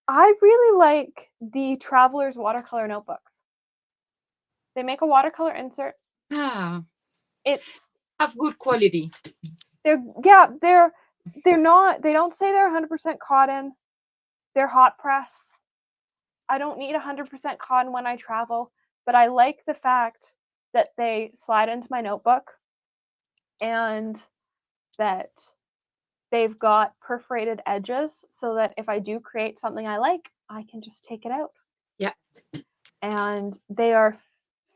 I really like the Traveler's watercolor notebooks. They make a watercolor insert. Ah, It's have good quality. They don't say they're 100% cotton. They're hot press. I don't need 100% cotton when I travel, but I like the fact that they slide into my notebook and that they've got perforated edges so that if I do create something I like, I can just take it out. Yeah. And they are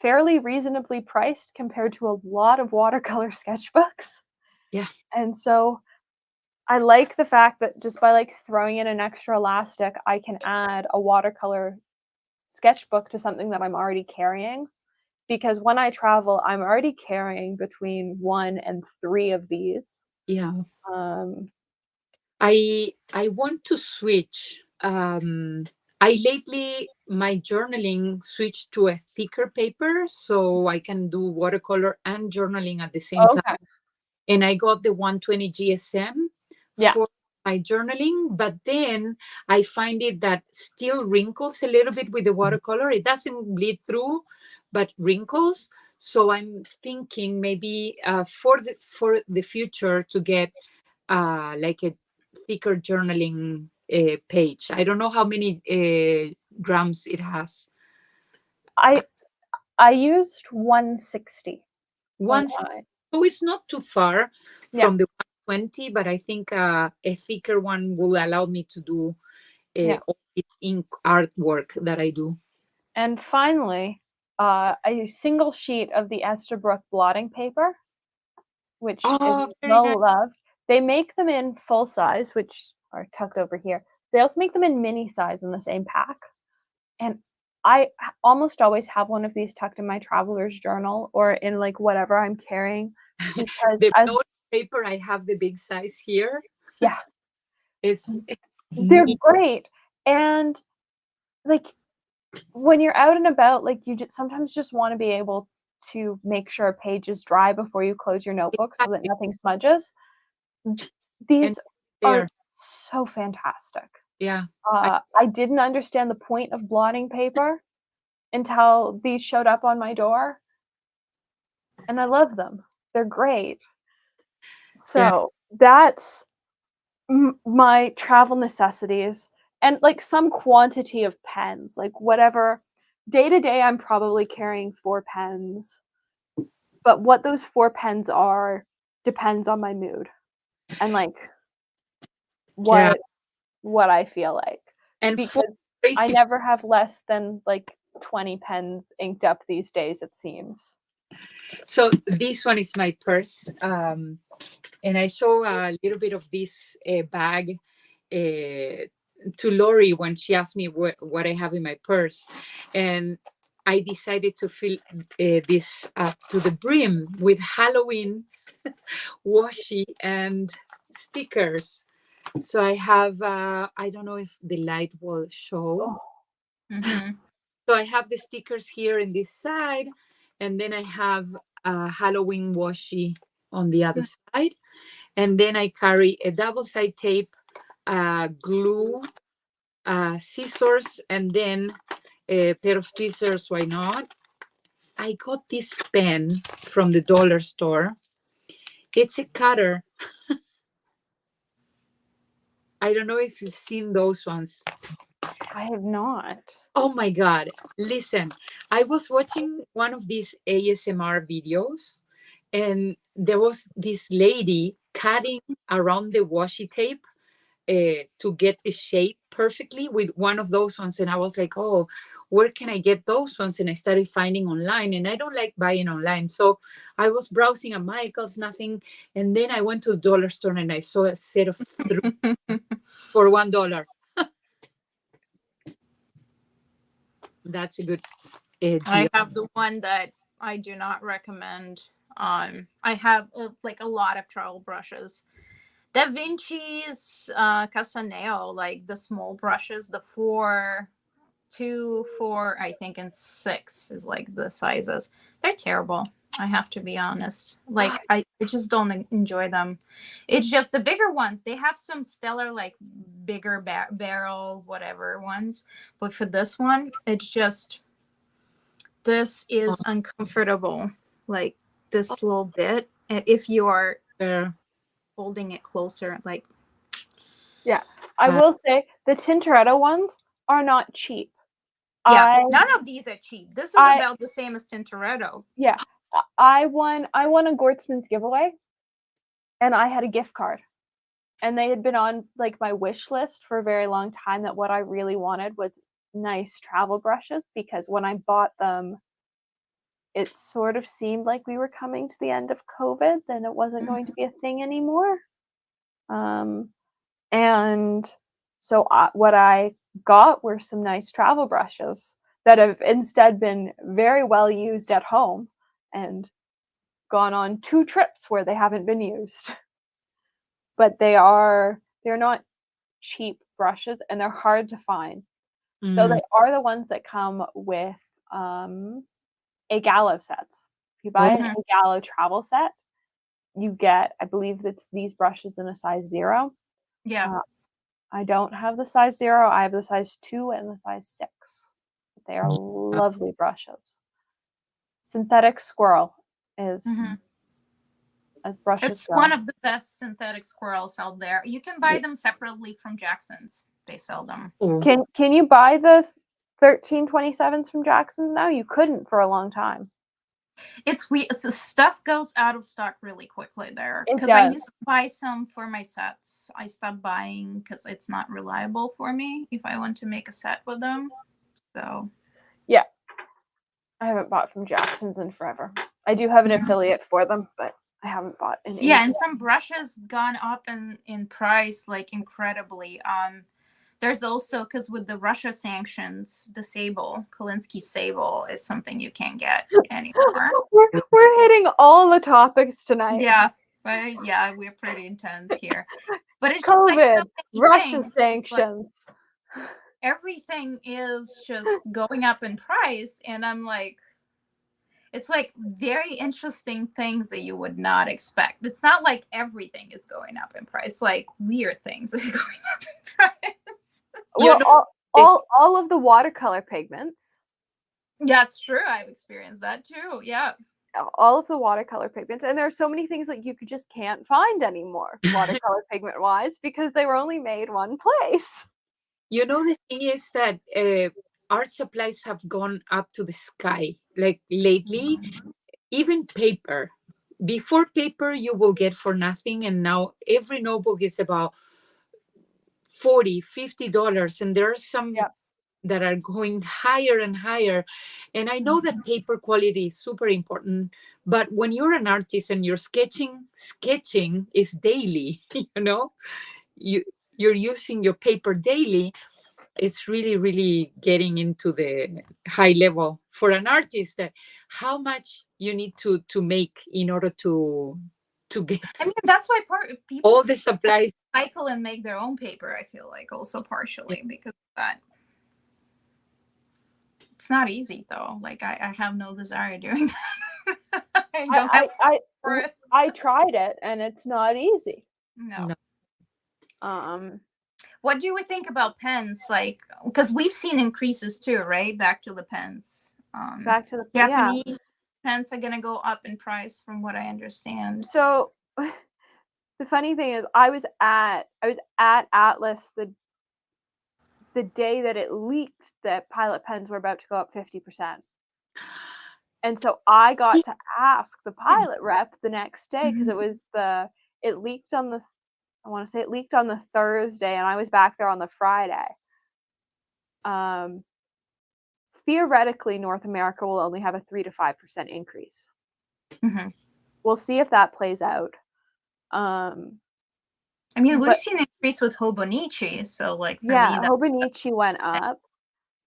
fairly reasonably priced compared to a lot of watercolor sketchbooks. Yeah. And so I like the fact that just by like throwing in an extra elastic, I can add a watercolor sketchbook to something that I'm already carrying. Because when I travel, I'm already carrying between 1 and 3 of these. Yeah. I want to switch. I lately my journaling switched to a thicker paper so I can do watercolor and journaling at the same time. And I got the 120 GSM for my journaling, but then I find it that still wrinkles a little bit with the watercolor. It doesn't bleed through, but wrinkles. So I'm thinking maybe for the future to get like a thicker journaling page. I don't know how many grams it has. I used 160. So it's not too far from the 120, but I think a thicker one will allow me to do all the ink artwork that I do. And finally, a single sheet of the Esterbrook blotting paper, which is well loved. They make them in full size, which are tucked over here. They also make them in mini size in the same pack. And I almost always have one of these tucked in my traveler's journal or in like whatever I'm carrying. Because the note paper, I have the big size here. Yeah. They're great. And like when you're out and about, like you sometimes just want to be able to make sure a page is dry before you close your notebook so that nothing smudges. These are so fantastic. Yeah. I didn't understand the point of blotting paper until these showed up on my door. And I love them. They're great. So that's my travel necessities. And like some quantity of pens, like whatever. Day to day, I'm probably carrying 4 pens. But what those 4 pens are depends on my mood and like what I feel like. And because I never have less than like 20 pens inked up these days, it seems. So this one is my purse. And I show a little bit of this bag to Lori when she asked me what I have in my purse. And I decided to fill this up to the brim with Halloween washi and stickers. So I have, I don't know if the light will show. So I have the stickers here in this side, and then I have Halloween washi on the other side. And then I carry a double side tape, glue, scissors, and then a pair of tweezers. Why not? I got this pen from the dollar store. It's a cutter. I don't know if you've seen those ones. I have not. Oh my God. Listen, I was watching one of these ASMR videos, and there was this lady cutting around the washi tape to get the shape perfectly with one of those ones. And I was like, oh, where can I get those ones? And I started finding online, and I don't like buying online. So I was browsing at Michael's, nothing. And then I went to the dollar store and I saw a set of 3 for $1. That's a good deal. I have the one that I do not recommend. I have like a lot of travel brushes. Da Vinci's Casaneo, like the small brushes, the 4, 2, 4, I think, and 6 is like the sizes. They're terrible. I have to be honest. Like I just don't enjoy them. It's just the bigger ones. They have some stellar, like bigger barrel, whatever ones. But for this one, it's just, this is uncomfortable. Like this little bit. And if you are holding it closer, like. Yeah. I will say the Tintoretto ones are not cheap. Yeah, none of these are cheap. This is about the same as Tintoretto. Yeah. I won a Gortzman's giveaway, and I had a gift card. And they had been on like my wish list for a very long time, that what I really wanted was nice travel brushes, because when I bought them, it sort of seemed like we were coming to the end of COVID, then it wasn't going to be a thing anymore. And so what I got were some nice travel brushes that have instead been very well used at home and gone on 2 trips where they haven't been used. But they're not cheap brushes, and they're hard to find. So they are the ones that come with a Gallo sets. If you buy a Gallo travel set, you get, I believe that's these brushes in a size 0. Yeah. I don't have the size 0. I have the size 2 and the size 6. They are lovely brushes. Synthetic Squirrel is as brushes It's go. one of the best synthetic squirrels out there. You can buy them separately from Jackson's. They sell them. Can you buy the 1327s from Jackson's now? You couldn't for a long time. It's weird. The stuff goes out of stock really quickly there. It Because I does. used to buy some for my sets. I stopped buying because it's not reliable for me if I want to make a set with them. So yeah, I haven't bought from Jackson's in forever. I do have an affiliate for them, but I haven't bought in ages. Yeah, and some brushes gone up in price like incredibly. There's also, because with the Russia sanctions, the Sable, Kolinsky Sable is something you can't get anymore. We're hitting all the topics tonight. Yeah, but yeah, we're pretty intense here. But it's COVID, just like so many Russian things. sanctions. Like, everything is just going up in price, and I'm like, it's like very interesting things that you would not expect. It's not like everything is going up in price. Like weird things are going up in price. Well, all of the watercolor pigments. Yeah, it's true. I've experienced that too. Yeah. All of the watercolor pigments. And there are so many things that you just can't find anymore, watercolor pigment wise, because they were only made one place. You know, the thing is that art supplies have gone up to the sky. Like lately, even paper. Before, paper you will get for nothing, and now every notebook is about $40-50, and there are some that are going higher and higher. And I know that paper quality is super important, but when you're an artist and you're sketching is daily, you know, you're using your paper daily. It's really, really getting into the high level for an artist, that how much you need to make in order to get. I mean, that's why people all the supplies cycle and make their own paper. I feel like also partially because of that. It's not easy though. Like I have no desire doing that. I tried it and it's not easy. No. What do we think about pens? Like, because we've seen increases too, right? Back to the pens. Back to the Japanese pens are gonna go up in price, from what I understand. So the funny thing is, I was at Atlas the day that it leaked that Pilot pens were about to go up 50%. And so I got to ask the Pilot rep the next day, because it leaked on the, I want to say it leaked on the Thursday, and I was back there on the Friday. Theoretically, North America will only have a 3 to 5% increase. We'll see if that plays out. I mean, we've seen an increase with Hobonichi, so like for me, Hobonichi went up.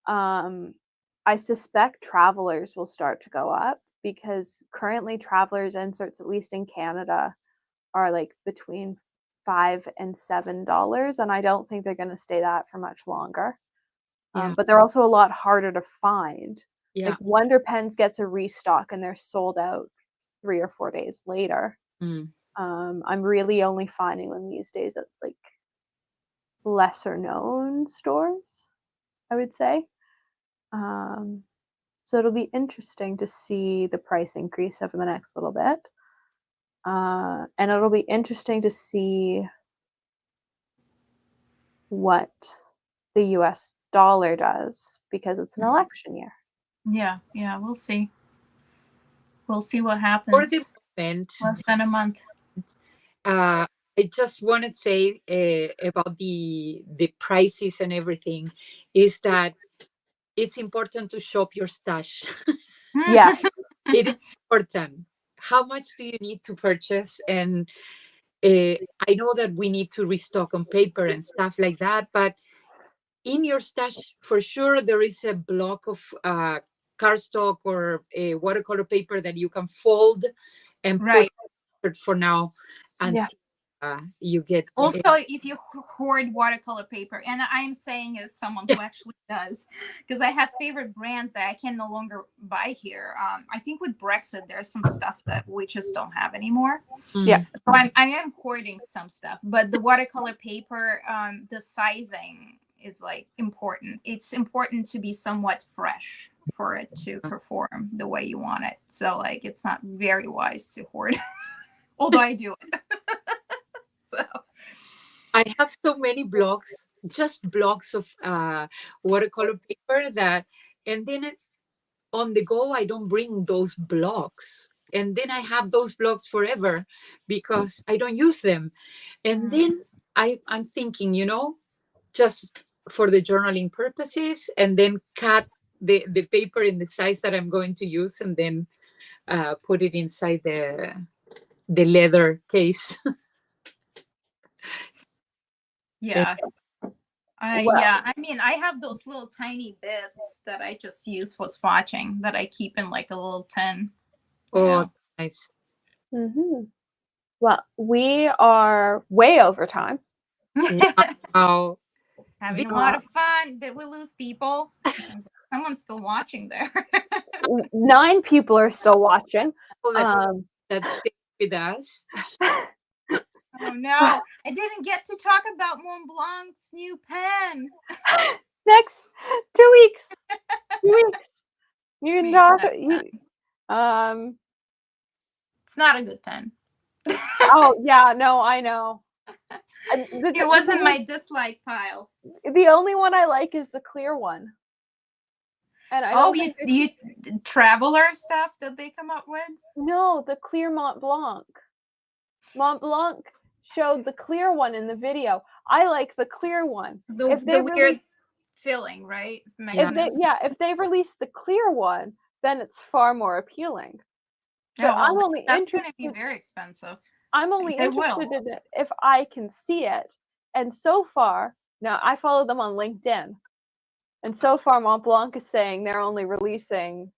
I suspect Travelers will start to go up, because currently Travelers inserts, at least in Canada, are like between $5 and $7, and I don't think they're going to stay that for much longer. But they're also a lot harder to find. Like Wonder Pens gets a restock and they're sold out 3 or 4 days later. Mm. I'm really only finding them these days at like lesser known stores, I would say. So it'll be interesting to see the price increase over the next little bit. And it'll be interesting to see what the US dollar does because it's an election year. Yeah, we'll see. We'll see what For happens. the moment, Less than a month. I just want to say about the prices and everything is that it's important to shop your stash. Yes. It is important. How much do you need to purchase? And I know that we need to restock on paper and stuff like that, but in your stash, for sure, there is a block of cardstock or a watercolor paper that you can fold and Right. put for now until you get. Also, if you hoard watercolor paper, and I'm saying as someone who actually does, because I have favorite brands that I can no longer buy here. I think with Brexit, there's some stuff that we just don't have anymore. Yeah. So I am hoarding some stuff, but the watercolor paper, the sizing is like important. It's important to be somewhat fresh for it to perform the way you want it. So like, it's not very wise to hoard, although I do it. So I have so many blocks, just blocks of watercolor paper that, and then on the go, I don't bring those blocks. And then I have those blocks forever because I don't use them. And then I'm thinking, just for the journaling purposes, and then cut the paper in the size that I'm going to use, and then put it inside the leather case. yeah. Well, Yeah, I mean, I have those little tiny bits that I just use for swatching that I keep in like a little tin. Oh, nice. Well, we are way over time. Wow. Having a lot of fun. Did we lose people? Someone's still watching there. 9 people are still watching. That stays with us. Oh no, I didn't get to talk about Mont Blanc's new pen. Next 2 weeks. 2 weeks. You can talk. It's not a good pen. Oh yeah, no, I know. It wasn't my dislike pile. The only one I like is the clear one. And I don't think you Traveler stuff that they come up with? No, the clear Mont Blanc. Mont Blanc showed the clear one in the video. I like the clear one. The weird filling, right? If they release the clear one, then it's far more appealing. So I'm only that's going to be very expensive. I'm only interested in it if I can see it. And so far, now I follow them on LinkedIn. And so far, Mont Blanc is saying they're only releasing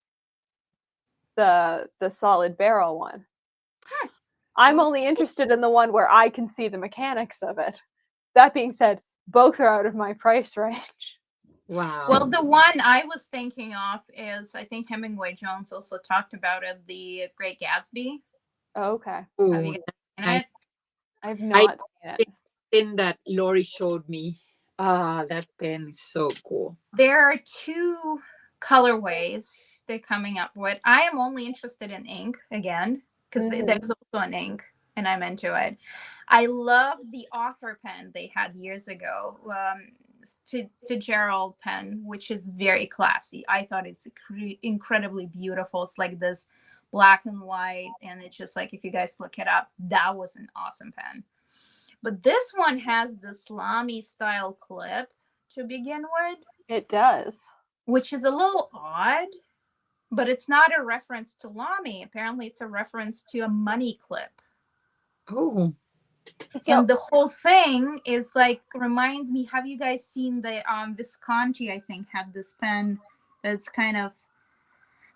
the solid barrel one. I'm only interested in the one where I can see the mechanics of it. That being said, both are out of my price range. Wow. Well, the one I was thinking of is, I think Hemingway Jones also talked about it, the Great Gatsby. Oh, okay. Have you guys seen it? I've not seen it. Thing that Lori showed me. That pen is so cool. There are 2 colorways they're coming up with. I am only interested in ink again, because there's also an ink and I'm into it. I love the author pen they had years ago, Fitzgerald pen, which is very classy. I thought it's incredibly beautiful. It's like this black and white, and it's just like, if you guys look it up, that was an awesome pen. But this one has the Lamy style clip to begin with. It does. Which is a little odd, but it's not a reference to Lamy. Apparently it's a reference to a money clip. Oh. And the whole thing is like, reminds me, have you guys seen the Visconti, I think, had this pen that's kind of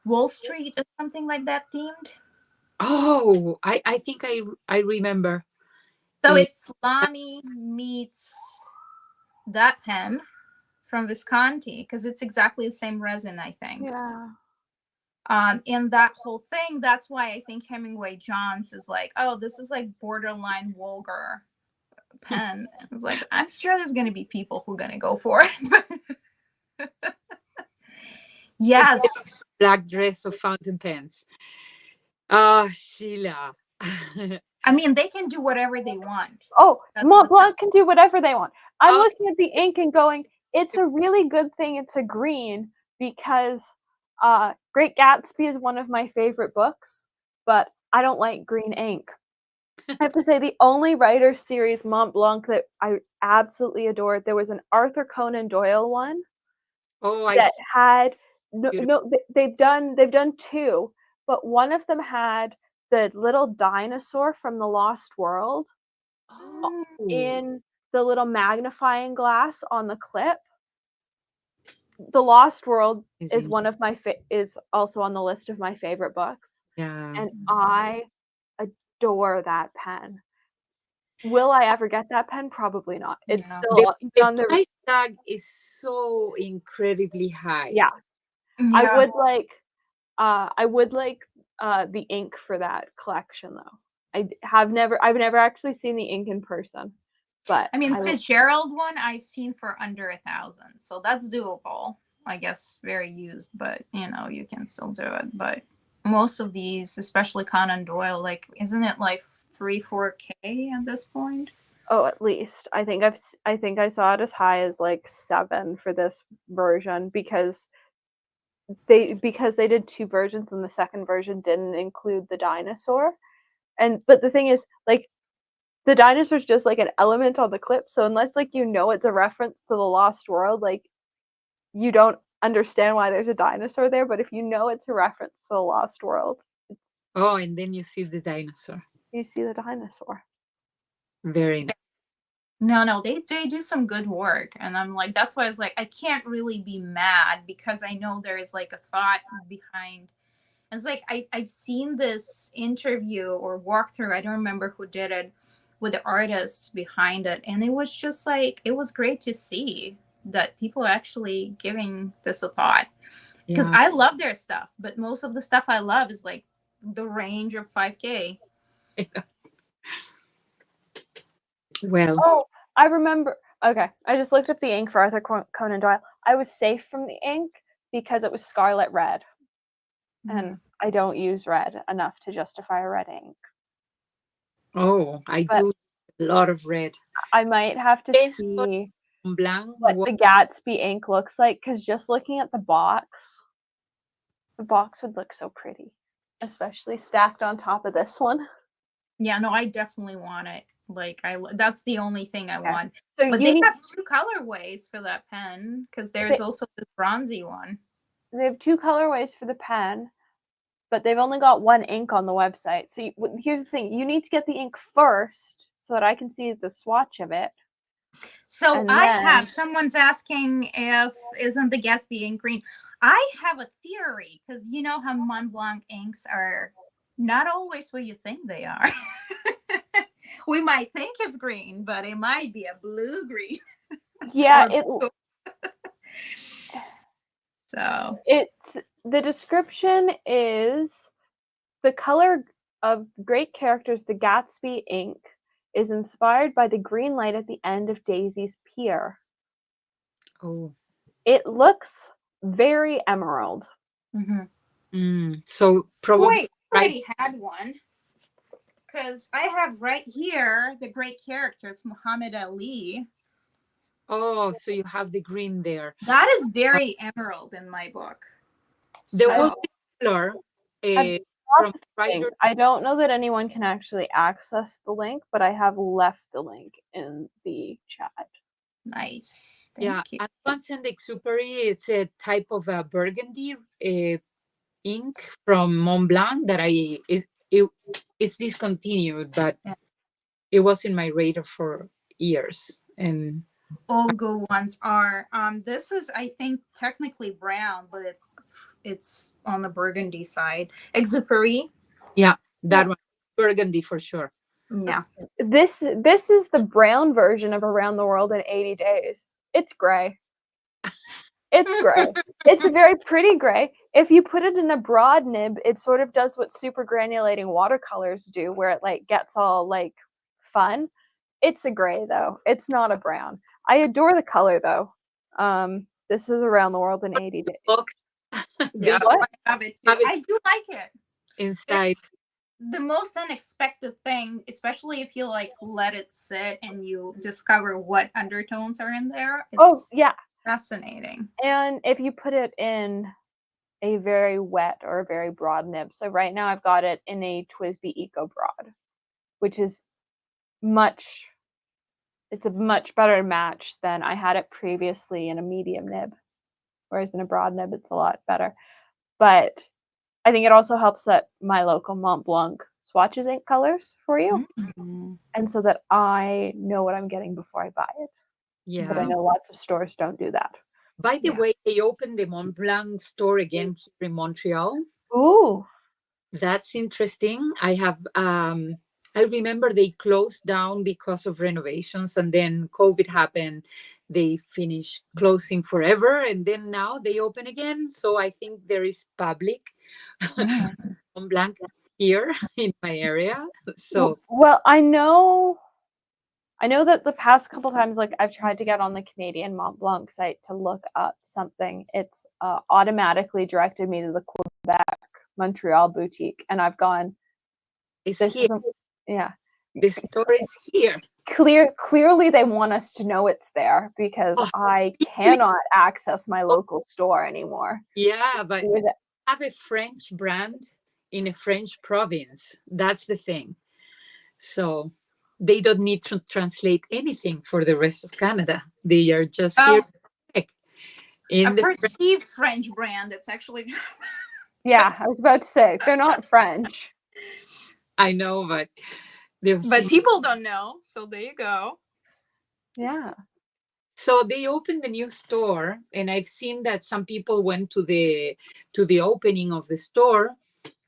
Wall Street or something like that themed? Oh, I think I remember. So it's Lamy meets that pen from Visconti, because it's exactly the same resin, I think. Yeah. And that whole thing, that's why I think Hemingway Johns is like, oh, this is like borderline vulgar pen. It's like, I'm sure there's going to be people who are going to go for it. Yes. Black dress of fountain pens. Oh, Sheila. I mean, they can do whatever they want. Oh, Mont Blanc can do whatever they want. I'm looking at the ink and going, it's a really good thing it's a green, because Great Gatsby is one of my favorite books, but I don't like green ink. I have to say, the only writer series Mont Blanc that I absolutely adored, there was an Arthur Conan Doyle one that had they've done two, but one of them had the little dinosaur from the Lost World in the little magnifying glass on the clip. The Lost World is one of my is also on the list of my favorite books. Yeah. And I adore that pen. Will I ever get that pen? Probably not. It's still on the price tag is so incredibly high. Yeah. I would like the ink for that collection though. I've never actually seen the ink in person. But I mean, Fitzgerald one I've seen for under 1,000, so that's doable. I guess very used, but you know, you can still do it. But most of these, especially Conan Doyle, like, isn't it like 3-4K at this point? Oh, at least. I think I saw it as high as like 7 for this version, because they did 2 versions and the second version didn't include the dinosaur. But the thing is, like, the dinosaur's just like an element on the clip, so unless like you know it's a reference to the Lost World, like, you don't understand why there's a dinosaur there. But if you know it's a reference to the Lost World, it's and then you see the dinosaur. You see the dinosaur. Very nice. No, they do some good work, and I'm like, that's why I was like, I can't really be mad, because I know there is like a thought behind. It's like I've seen this interview or walkthrough, I don't remember who did it, with the artists behind it, and it was just like, it was great to see that people are actually giving this a thought, because I love their stuff, but most of the stuff I love is like the range of 5K. Well, I remember. Okay, I just looked up the ink for Arthur Conan Doyle. I was safe from the ink because it was scarlet red, and I don't use red enough to justify a red ink. I do a lot of red. I might have to see what the Gatsby ink looks like, because just looking at the box would look so pretty, especially stacked on top of this one. Yeah, no, I definitely want it. Like, that's the only thing I want. So but they have 2 colorways for that pen, because there's also this bronzy one. They have 2 colorways for the pen, but they've only got 1 ink on the website. So here's the thing: you need to get the ink first so that I can see the swatch of it. So someone's asking if isn't the Gatsby ink green. I have a theory, because you know how Mont Blanc inks are not always what you think they are. We might think it's green, but it might be a blue-green. Yeah, so the description is the color of great characters. The Gatsby ink is inspired by the green light at the end of Daisy's Pier. Oh, it looks very emerald. So probably I already had one. Because I have right here the great characters, Muhammad Ali. Oh, so you have the green there. That is very emerald in my book. There was a color from writer. I don't know that anyone can actually access the link, but I have left the link in the chat. Nice. Thank you. And once in the Exupery, it's a type of a burgundy ink from Mont Blanc that it's discontinued, but it was in my radar for years. And all good ones are this is, I think, technically brown, but it's on the burgundy side. Exupery. Yeah, that one, burgundy for sure. Yeah. This is the brown version of Around the World in 80 Days. It's gray. It's gray. It's a very pretty gray. if you put it in a broad nib, it sort of does what super granulating watercolors do, where it like gets all like fun. It's a gray though. It's not a brown. I adore the color though. This is Around the World in 80 Days. Yeah, What? I have it too. I do like it. Inside. It's the most unexpected thing, especially if you like let it sit and you discover what undertones are in there. It's yeah, fascinating. And if you put it in a very wet or a very broad nib. So right now I've got it in a TWSBI Eco Broad, which is it's a much better match than I had it previously in a medium nib. Whereas in a broad nib, it's a lot better. But I think it also helps that my local Mont Blanc swatches ink colors for you. Mm-hmm. And so that I know what I'm getting before I buy it. Yeah. But I know lots of stores don't do that. By the way, they opened the Mont Blanc store again here in Montreal. Ooh. That's interesting. I remember they closed down because of renovations, and then COVID happened. They finished closing forever, and then now they open again. So I think there is public Mont Blanc here in my area. So well, I know that the past couple times, like I've tried to get on the Canadian Mont Blanc site to look up something. It's automatically directed me to the Quebec Montreal boutique, and I've gone. It's here. Yeah. The store is here. Clearly they want us to know it's there, because I cannot access my local store anymore. Yeah, but have a French brand in a French province. That's the thing. So they don't need to translate anything for the rest of Canada. They are just here in a perceived French brand. It's actually yeah, I was about to say they're not French. I know, but people don't know. So there you go. Yeah. So they opened the new store, and I've seen that some people went to the opening of the store,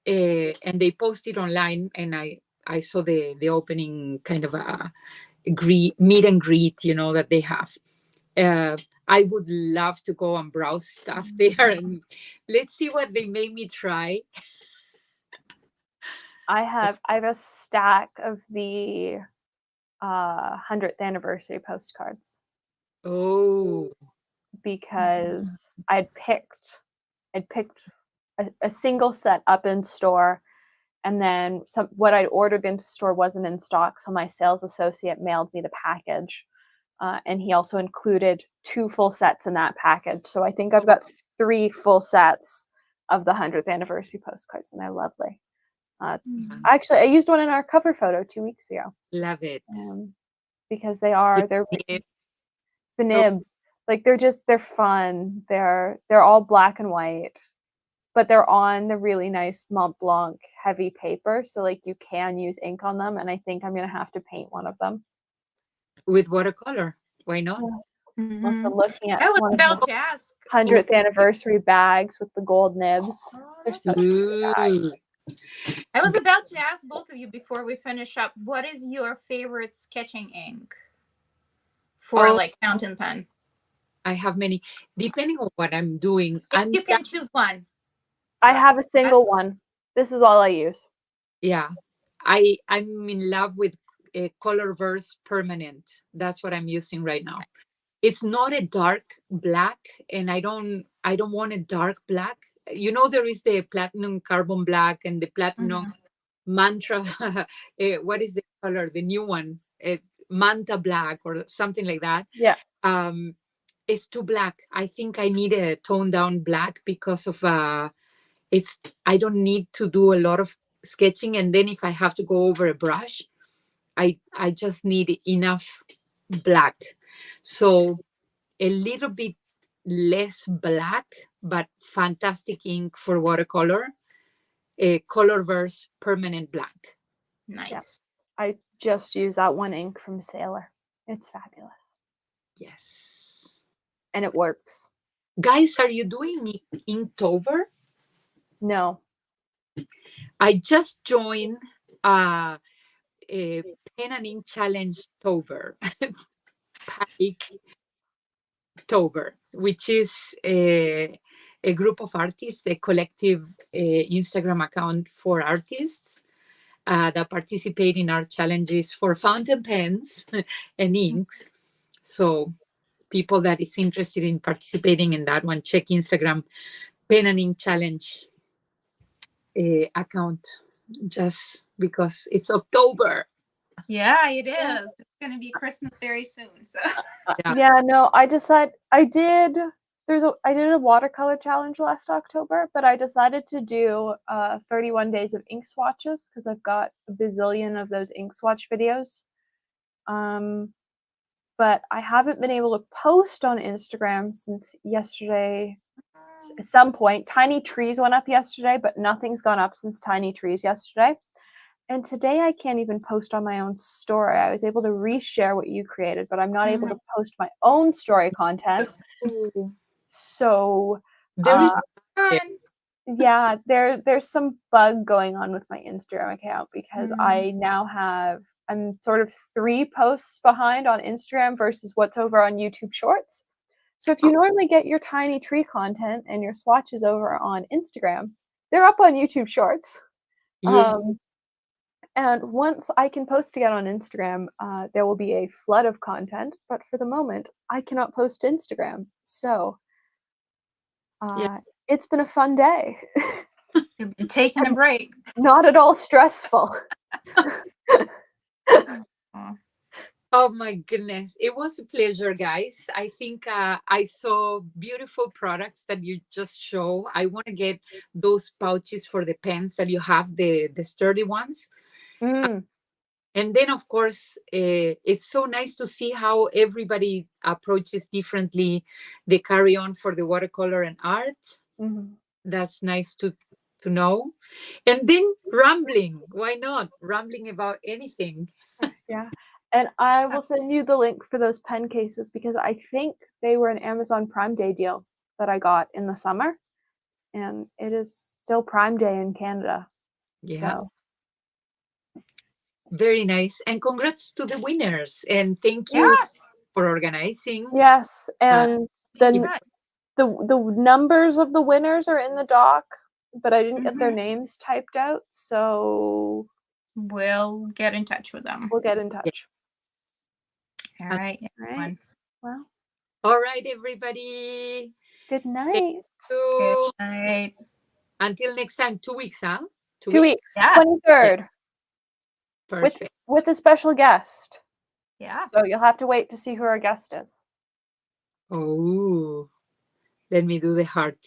and they posted online, and I saw the opening kind of a meet and greet, that they have. I would love to go and browse stuff there, and let's see what they made me try. I have a stack of the 100th anniversary postcards. Oh, because I'd picked a single set up in store, and then what I'd ordered into store wasn't in stock, so my sales associate mailed me the package, and he also included 2 full sets in that package. So I think I've got 3 full sets of the 100th anniversary postcards, and they're lovely. Actually, I used one in our cover photo 2 weeks ago. Love it. Because they're the nib. Like they're fun. They're all black and white, but they're on the really nice Mont Blanc heavy paper. So like you can use ink on them, and I think I'm gonna have to paint one of them with watercolor. Why not? Mm-hmm. Also looking at I was about to ask 100th anniversary bags with the gold nibs. They're such bags. I was about to ask both of you before we finish up, what is your favorite sketching ink for like fountain pen? I have many, depending on what I'm doing. You can choose one. I have a single one. This is all I use. Yeah, I'm in love with a Colorverse Permanent. That's what I'm using right now. It's not a dark black, and I don't want a dark black. There is the platinum carbon black and the platinum mantra. What is the color? The new one, manta black or something like that. Yeah. It's too black. I think I need a toned down black because of I don't need to do a lot of sketching, and then if I have to go over a brush, I just need enough black. So a little bit less black, but fantastic ink for watercolor. A Colorverse Permanent Black. Nice. Yeah. I just use that one ink from Sailor. It's fabulous. Yes. And it works. Guys, are you doing Inktober? No. I just joined a pen and ink challenge Tober. Inktober, which is a group of artists, a collective Instagram account for artists that participate in our challenges for fountain pens and inks. So people that is interested in participating in that one, check Instagram Pen and Ink Challenge account, just because it's October. Yeah, it is. It's going to be Christmas very soon. So Yeah, no, I did a watercolor challenge last October, but I decided to do 31 days of ink swatches because I've got a bazillion of those ink swatch videos. But I haven't been able to post on Instagram since yesterday. At some point, Tiny Trees went up yesterday, but nothing's gone up since Tiny Trees yesterday. And today I can't even post on my own story. I was able to reshare what you created, but I'm not able to post my own story content. So There is yeah, there's some bug going on with my Instagram account because I'm sort of 3 posts behind on Instagram versus what's over on YouTube Shorts. So if you normally get your Tiny Tree content and your swatches over on Instagram, they're up on YouTube Shorts. And once I can post again on Instagram, there will be a flood of content. But for the moment, I cannot post to Instagram. So it's been a fun day. you've been taking a break. Not at all stressful. Oh my goodness. It was a pleasure, guys. I think I saw beautiful products that you just show. I want to get those pouches for the pens that you have, the sturdy ones. And then, of course, it's so nice to see how everybody approaches differently the carry-on for the watercolor and art. That's nice to know. And then rambling. Why not? Rambling about anything. Yeah. And I will send you the link for those pen cases because I think they were an Amazon Prime Day deal that I got in the summer. And it is still Prime Day in Canada. Yeah. So. Very nice. And congrats to the winners. And thank you for organizing. Yes. And the numbers of the winners are in the doc, but I didn't get their names typed out. So we'll get in touch with them. We'll get in touch. All right. Well. All right, everybody. Good night. Good night. Until next time, 2 weeks, huh? 2 weeks. Yeah. 23rd. Perfect. With a special guest. Yeah. So you'll have to wait to see who our guest is. Oh, let me do the heart.